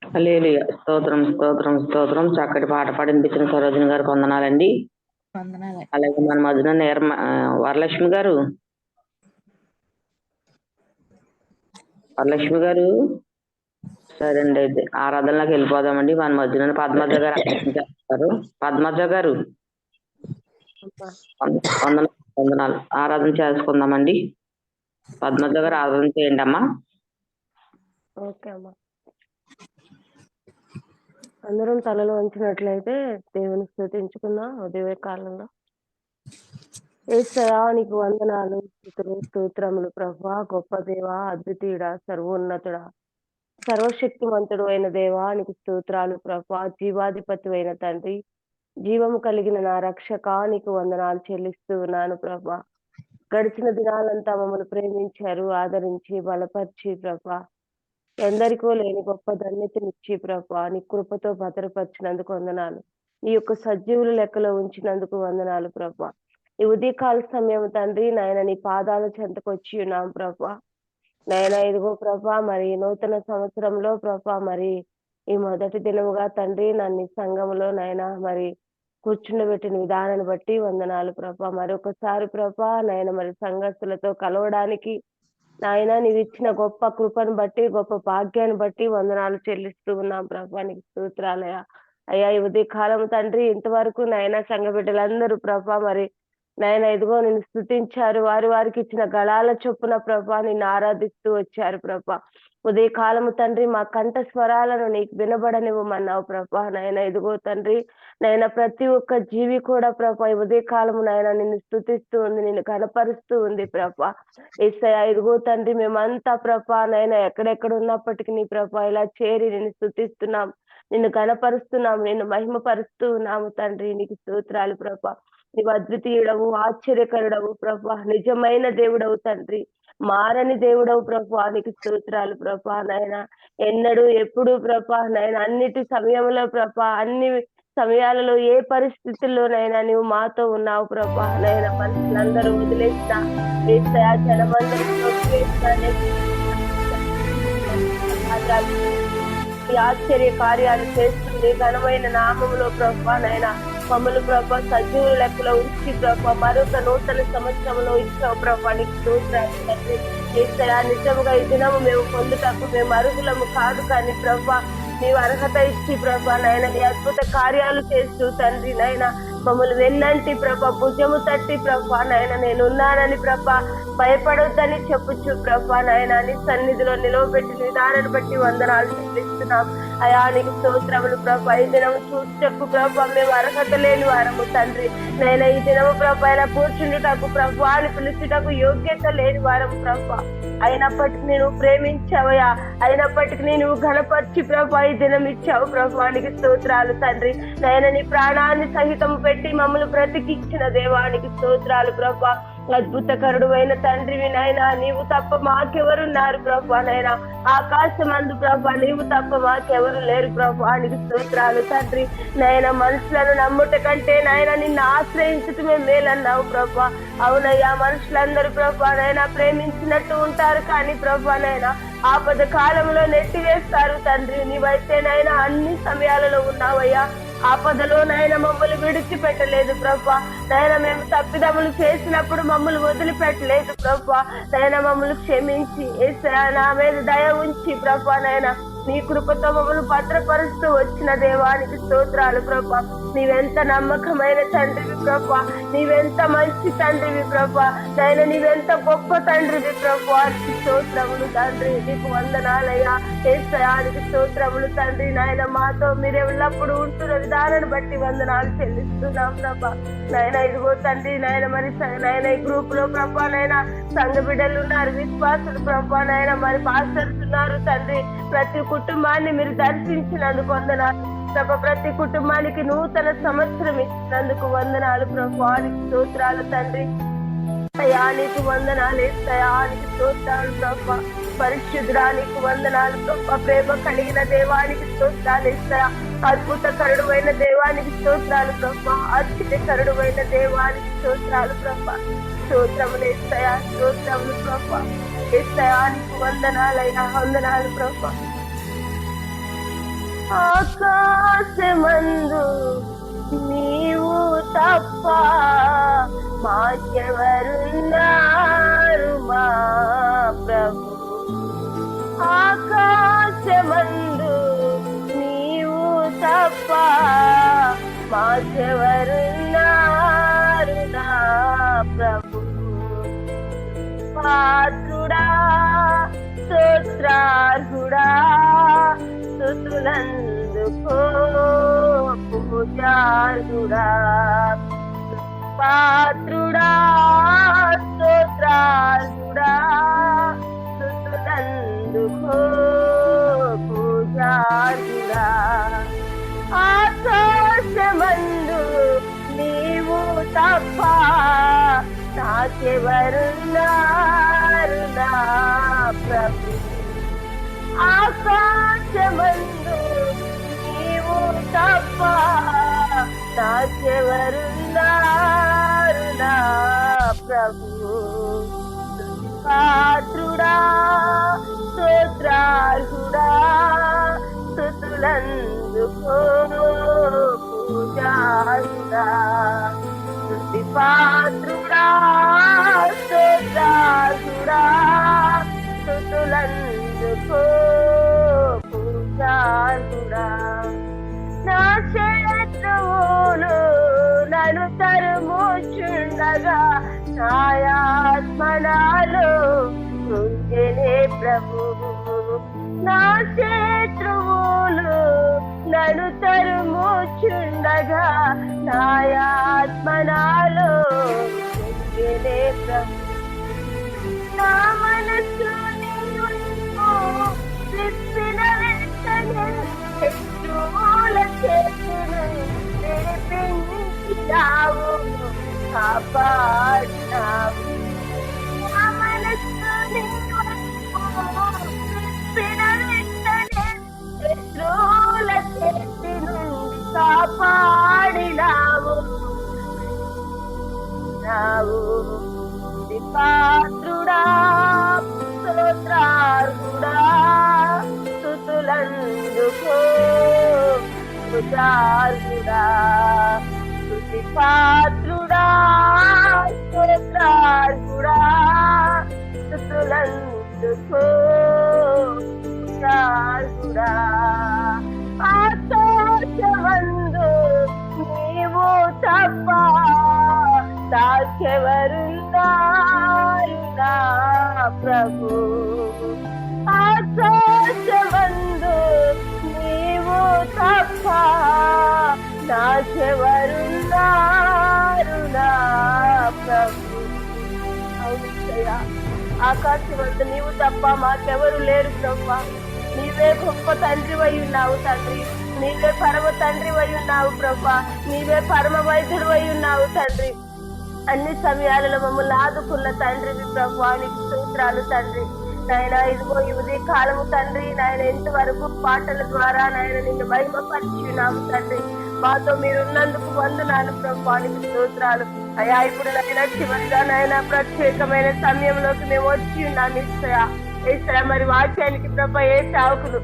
Speaker 2: హల్లెలూయా. స్తోత్రం స్తోత్రం స్తోత్రం. చక్కటి పాట పాడిపించిన సరోజిని గారికి వందనాలండి.
Speaker 4: వందనాలు.
Speaker 2: అలాగే మన మధ్యన వరలక్ష్మి గారు, వరలక్ష్మి గారు సరే అండి, అయితే ఆరాధనలోకి వెళ్ళిపోదామండి. మన మధ్యన పద్మజ గారు చేస్తారు. పద్మజ గారు వందనాలు ఆరాధన చేసుకుందామండి. పద్మజ గారు ఆరాధన చేయండి అమ్మా.
Speaker 6: ఓకే అమ్మా. అందరం తలలో ఉంచినట్లయితే దేవుని స్తుతించుకుందాం ఉదయ కాలంలో. యేసయ్యా నీకు వందనాలు, స్తుతులు, స్తోత్రములు ప్రభా. గొప్ప దేవా, అద్వితీయుడా, సర్వోన్నతుడా, సర్వశక్తివంతుడు అయిన దేవా నీకు స్తోత్రాలు ప్రభా. జీవాధిపతి అయిన తండ్రి, జీవము కలిగిన నా రక్షక నీకు వందనాలు చెల్లిస్తూ ఉన్నాను ప్రభా. గడిచిన దినాలంతా మమ్మల్ని ప్రేమించారు, ఆదరించి బలపరిచి ప్రభా. ఎందరికో లేని గొప్ప ధన్యతనిచ్చి ప్రభా నీ కృపతో భద్రపరిచినందుకు వందనాలు. నీ యొక్క సజీవుల లెక్కలో ఉంచినందుకు వందనాలు ప్రభా. ఈ ఉదయకాల సమయం తండ్రి నాయన నీ పాదాల చెంతకు వచ్చి ఉన్నాం ప్రభా. నాయన ఇదిగో ప్రభా, మరి నూతన సంవత్సరంలో ప్రభా, మరి ఈ మొదటి దినముగా తండ్రి నన్ను సంఘంలో నాయన మరి కూర్చుండబెట్టిన విధానాన్ని బట్టి వందనాలు ప్రభా. మరొకసారి ప్రభా నాయన మరి సంఘస్థులతో కలవడానికి నాయన నీవు ఇచ్చిన గొప్ప కృపను బట్టి, గొప్ప భాగ్యాన్ని బట్టి వందనాలు చెల్లిస్తూ ఉన్నాం ప్రభా. నీకు స్తోత్రాలయ అయ్యా. ఈ ఉదయ కాలం తండ్రి ఇంతవరకు నాయన సంఘ బిడ్డలందరూ ప్రభా మరి నాయన ఇదిగో నిన్ను స్తుతించారు, వారి వారికి ఇచ్చిన గళాల చొప్పున ప్రభా నిన్ను ఆరాధిస్తూ వచ్చారు ప్రభా. ఉదయ కాలము తండ్రి మా కంఠ స్వరాలను నీకు వినబడనివ్వమన్నావు ప్రభా. నాయన ఇదిగో తండ్రి నాయన ప్రతి ఒక్క జీవి కూడా ప్రభా ఈ ఉదయ కాలము నాయన నిన్ను స్తుతిస్తూ ఉంది, నిన్ను కనపరుస్తూ ఉంది ప్రభా. యేసయ్యా ఇదిగో తండ్రి మేమంతా ప్రభా నాయన ఎక్కడెక్కడ ఉన్నప్పటికీ నీ ప్రభా ఇలా చేరి నిన్ను స్తుతిస్తున్నాం, నిన్ను కనపరుస్తున్నాం, నిన్ను మహిమపరుస్తూ ఉన్నాము తండ్రి. నీకు స్తోత్రాలు ప్రభా. నీవు అద్వితీయుడవు, ఆశ్చర్యకరుడవు ప్రభా, నిజమైన దేవుడవు తండ్రి, మారని దేవుడవు ప్రభా. నీకు స్తోత్రాలు ప్రభా. నాయన ఎన్నడూ ఎప్పుడు ప్రభా నాయన అన్నిటి సమయంలో ప్రభా, అన్ని సమయాలలో ఏ పరిస్థితుల్లోనైనా నీవు మాతో ఉన్నావు ప్రభా. నాయన మనుషులందరూ వదిలేసిన జనమందరితో ఆశ్చర్య కార్యాలు చేస్తుంది ఘనమైన నామములో ప్రభా. నాయన మమ్మల్ని ప్రభా సజీవుల లెక్కలో ఉంచి ప్రభా మరొక నూతన సంవత్సరంలో ఇచ్చావు ప్రభా. నీకు స్తోత్రాలు తండ్రి. యేసయ్యా నిజముగా ఈ దినము మేము పొందుటకు మేము అర్హులము కాదు, కానీ ప్రభా నీవు అర్హత ఇచ్చి ప్రభా నాయన నీ అద్భుత కార్యాలు చేస్తూ తండ్రి నాయన మమ్మల్ని వెన్నంటి ప్రభా, భుజము తట్టి ప్రభా నాయన నేనున్నానని ప్రభా, భయపడొద్దని చెప్పుచ్చు ప్రభా నాయన నీ సన్నిధిలో నిలవబెట్టిన విధానాన్ని బట్టి వందనాలు చెల్లిస్తున్నాం అయా. నీకు స్తోత్రములు ప్రభా. ఈ దినము చూసుటకు ప్రభా మేము అర్హత లేని వారము తండ్రి నాయన. ఈ దినము ప్రభా ఇలా కూర్చుండుటకు ప్రభా అని పిలుచుటకు యోగ్యత లేని వారము ప్రభా. అయినప్పటికీ నేను ప్రేమించావయా, అయినప్పటికీ నేను ఘనపరిచి ప్రభా ఈ దినం ఇచ్చావు ప్రభా. నీకు స్తోత్రాలు తండ్రి నాయన. నీ ప్రాణాన్ని సహితము పెట్టి మమ్మల్ని బ్రతికిచ్చిన దేవానికి స్తోత్రాలు ప్రభా. అద్భుతకరుడు అయిన తండ్రివి నాయన, నీవు తప్ప మాకెవరున్నారు ప్రభా నాయన. ఆకాశం అందు ప్రభా నీవు తప్ప మాకెవరు లేరు ప్రభా. నీకు స్తోత్రాలు తండ్రి నాయన. మనుషులను నమ్ముట కంటే నాయన నిన్ను ఆశ్రయించటమే మేలన్నావు ప్రభా. అవునయ్యా, మనుషులందరూ ప్రభా నాయన ప్రేమించినట్టు ఉంటారు, కానీ ప్రభా నాయన ఆపద కాలంలో నెట్టివేస్తారు తండ్రి. నీవైతే నాయన అన్ని సమయాలలో ఉన్నావయ్యా. ఆపదలో నాయన మమ్మల్ని విడిచిపెట్టలేదు ప్రభా. నాయన మేము తప్పిదములు చేసినప్పుడు మమ్మల్ని వదిలిపెట్టలేదు ప్రభా. నాయన మమ్మల్ని క్షమించి యేసయ్యా నా మీద దయ ఉంచి ప్రభా నాయన నీ కృపతో మమ్మల్ని భద్రపరుస్తూ వచ్చిన దేవానికి స్తోత్రాలు ప్రభా. నీవెంత నమ్మకమైన తండ్రివి ప్రభా, నీవెంత మంచి తండ్రివి ప్రభా నాయన, నీవెంత గొప్ప తండ్రివి ప్రభా. స్తోత్రములు తండ్రి, నీకు వందనాలయ్యా. యేసయ్యానికి స్తోత్రములు తండ్రి నాయన. మాతో మీరు ఎల్లప్పుడు ఉంటున్న విధానాన్ని బట్టి వందనాలు చెల్లిస్తున్నాం ప్రభా నాయన. ఇదిగో తండ్రి నాయన మరి నాయన ఈ గ్రూప్ లో ప్రభా నాయన సంఘ బిడ్డలు ఉన్నారు, విశ్వాసులు ప్రభా నాయన, మరి పాస్టర్స్ ఉన్నారు తండ్రి. ప్రతి కుటుంబాన్ని మీరు దర్శించినందుకు వందనాలు ప్రభా. ప్రతి కుటుంబానికి నూతన సంవత్సరం ఇచ్చినందుకు వందనాలు ప్రభా. నీకు స్తోత్రాలు తండ్రి అయ్యా. నీకు వందనాలు యేసయ్యా. నీకు స్తోత్రాలు ప్రభా. పరిశుద్ధుడానికి వందనాలు ప్రభా. ప్రేమ కలిగిన దేవానికి స్తోత్రాలు యేసయ్యా. అద్భుతకరుడు అయిన దేవానికి స్తోత్రాలు ప్రభా. ఆశ్చర్యకరుడు అయిన దేవానికి స్తోత్రాలు ప్రభా. స్తోత్రములు యేసయ్యా, స్తోత్రములు ప్రభా. యేసయ్యా నీకు వందనాలయ్యా, వందనాలు ప్రభా. ఆకాశమందు నీవు తప్ప మాకెవరున్నారు మా ప్రభు. ఆకాశమందు నీవు తప్ప మాకెవరున్నారు నా ప్రభు. పాత్రుడా, స్తోత్రార్హుడా, పూజార్హుడా పాత్రుడా స్తోత్రార్హుడా స్తుతులందుకో పూజార్హుడా ఆకాశమందు నీవు తప్ప నాకెవరున్నారు నా ప్రభు ఆకాశమందు నీవు తప్ప నాకెవరున్నారు నా ప్రభు పాత్రుడా స్తోత్రార్హుడా స్తుతులందుకో పూజార్హుడా స్తుతి పాత్రుడా స్తోత్రార్హుడా స్తుతులందుకో పూజార్హుడా నా శత్రువులు నన్ను తరుముచుండగా నాయాత్మనాలో కృంగెనే ప్రభువు నా శత్రువులు నన్ను తరుముచుండగా నాయాత్మనాలో కృంగెనే ప్రభు నా మనసు తిప్పిన వెంటనే శత్రువుల చేతులు విడిపించినావు కాపాడినావు నా మనసు తిప్పిన వెంటనే శత్రువుల చేతి నుండి కాపాడినావు పాత్రుడా స్తోత్రార్హుడా స్తుతులందుకో పూజార్హుడా స్తుతి పాత్రుడా స్తోత్రార్హుడా స్తుతులందుకో పూజార్హుడా ఆకాశమందు నీవు తప్ప నాకెవరున్నారు నా ప్రభు ఆకాశమందు నీవు తప్ప నాకెవరున్నారు నా ప్రభు అవునయ్యా ఆకాశమందు నీవు తప్ప మాకెవరు లేరు ప్రభా నీవే గొప్ప తండ్రి అయి ఉన్నావు తండ్రి నీవే పరమ తండ్రి అయి ఉన్నావు ప్రభా నీవే పరమ వైద్యుడు అయి ఉన్నావు తండ్రి అన్ని సమయాలలో మమ్మల్ని ఆదుకున్న తండ్రి ప్రభువానికి స్తోత్రాలు తండ్రి నాయన ఇదిగో ఈ కాలము తండ్రి నాయన ఎంతవరకు పాటల ద్వారా నాయన నిన్ను మహిమపరిచున్నాము తండ్రి మాతో మీరున్నందుకు వందనాలు ప్రభువానికి స్తోత్రాలు అయ్యా ఇప్పుడు నాయన చివరిగా నాయన ప్రత్యేకమైన సమయంలోకి మేము వచ్చి ఉన్నాము ఏసయ్యా మరి వాక్యానికి ప్రభ ఏ సావుకులు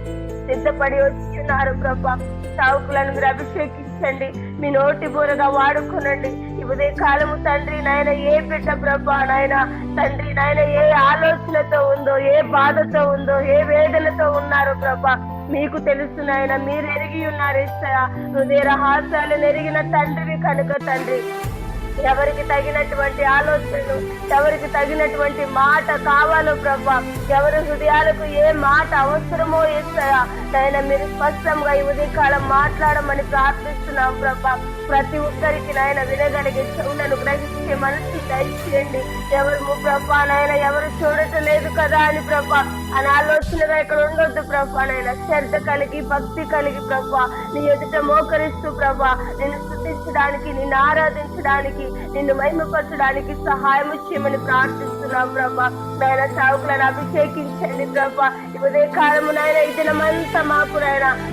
Speaker 6: సిద్ధపడి వచ్చి ఉన్నారు ప్రభ సావుకులను మీరు అభిషేకించండి మీ నోటి బూరగా వాడుకునండి ఉదయ కాలము తండ్రి నాయన ఏ బిడ్డ ప్రభా నాయన తండ్రి నాయన ఏ ఆలోచనతో ఉందో ఏ బాధతో ఉందో ఏ వేదనతో ఉన్నారో ప్రభా మీకు తెలుసు నాయన మీరు ఎరిగి ఉన్నారు ఏసయ్యా హృదయ రహస్యాలను ఎరిగిన తండ్రివి కనుక తండ్రి ఎవరికి తగినటువంటి ఆలోచనలు ఎవరికి తగినటువంటి మాట కావాలో ప్రభా ఎవరి హృదయాలకు ఏ మాట అవసరమో ఏసయ్యా నాయన మీరు స్పష్టంగా ఈ ఉదయకాలం మాట్లాడమని ప్రార్థిస్తున్నాం ప్రభా ప్రతి ఒక్కరికి నాయన వినగలిగే చెవులను గ్రహించే మనసు దయచేయండి ఎవరు ప్రభా నాయన ఎవరు చూడటం లేదు కదా అని ప్రభా అని ఆలోచనగా ఇక్కడ ఉండొద్దు ప్రభా నాయన శ్రద్ధ కలిగి భక్తి కలిగి ప్రభా నీ ఎదుట మోకరిస్తూ ప్రభా నిన్ను స్తుతించడానికి నిన్ను ఆరాధించడానికి నిన్ను మహిమపరచడానికి సహాయం చేయమని ప్రార్థిస్తున్నాం ప్రభా నాయన సావుకులను అభిషేకించండి ప్రభా ఉదయ కాలము నాయన ఈ దినమంతా మాకు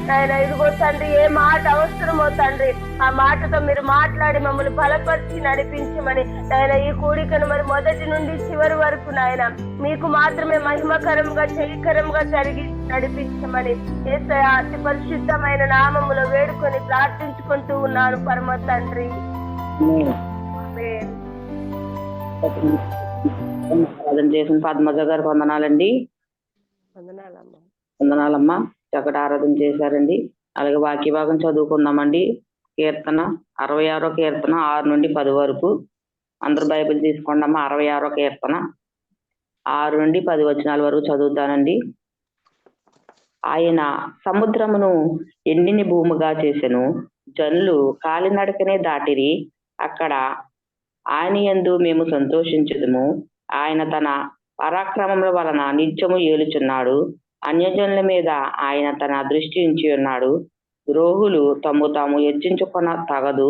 Speaker 6: నాయన ఇదిగో తండ్రి ఏ మాట అవసరమో తండ్రి ఆ మాటతో మీరు మాట్లాడి మమ్మల్ని బలపరిచి నడిపించమని నాయన ఈ కూడికను మరి మొదటి నుండి చివరి వరకు నాయన మీకు మాత్రమే మహిమకరంగా జయకరంగా జరిగి నడిపించమని యేసయ్య అతి పరిశుద్ధమైన నామములో వేడుకొని ప్రార్థించుకుంటూ ఉన్నాను పరమ తండ్రి.
Speaker 2: చేసిన పద్మజ గారు వందనాలండి. వందనాలమ్మా, చక్కటి ఆరాధన చేశారండి. అలాగే వాక్య భాగం చదువుకుందామండి. కీర్తన 66వ కీర్తన 6 నుండి 10 వరకు. అందరూ బైబిల్ తీసుకోండమ్మా. 66వ కీర్తన 6 నుండి 10 వచనాల వరకు చదువుతానండి. ఆయన సముద్రమును ఎండిన భూమిగా చేసెను, జనులు కాలినడకనే దాటిరి. అక్కడ ఆయన యందు మేము సంతోషించుదుము. ఆయన తన పరాక్రమముల వలన నిత్యము ఏలుచున్నాడు. అన్యజనుల మీద ఆయన తన దృష్టి ఉంచి ఉన్నాడు. ద్రోహులు తమ్ము తాము హెచ్చించుకొన తగదు.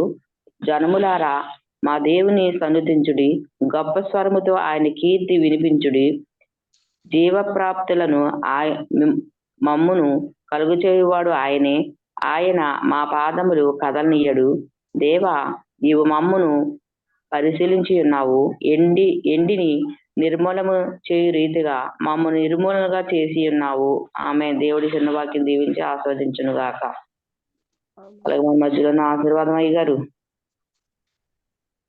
Speaker 2: జనములారా మా దేవుని సన్నుతించుడి, గొప్ప స్వరముతో ఆయన కీర్తి వినిపించుడి. జీవప్రాప్తులను మమ్మును కలుగు చేయువాడు ఆయనే. ఆయన మా పాదములు కదలనీయడు. దేవా, నీవు మమ్మును పరిశీలించి ఉన్నావు. ఎండిని నిర్మూలము చేయు రీతిగా మమ్మల్ని నిర్మూలనగా చేసి ఉన్నావు. ఆమె దేవుడి చిన్న వాక్యం దీవించి ఆస్వాదించును గాక. అలాగే మన మధ్యలో ఆశీర్వాదం అయ్య గారు.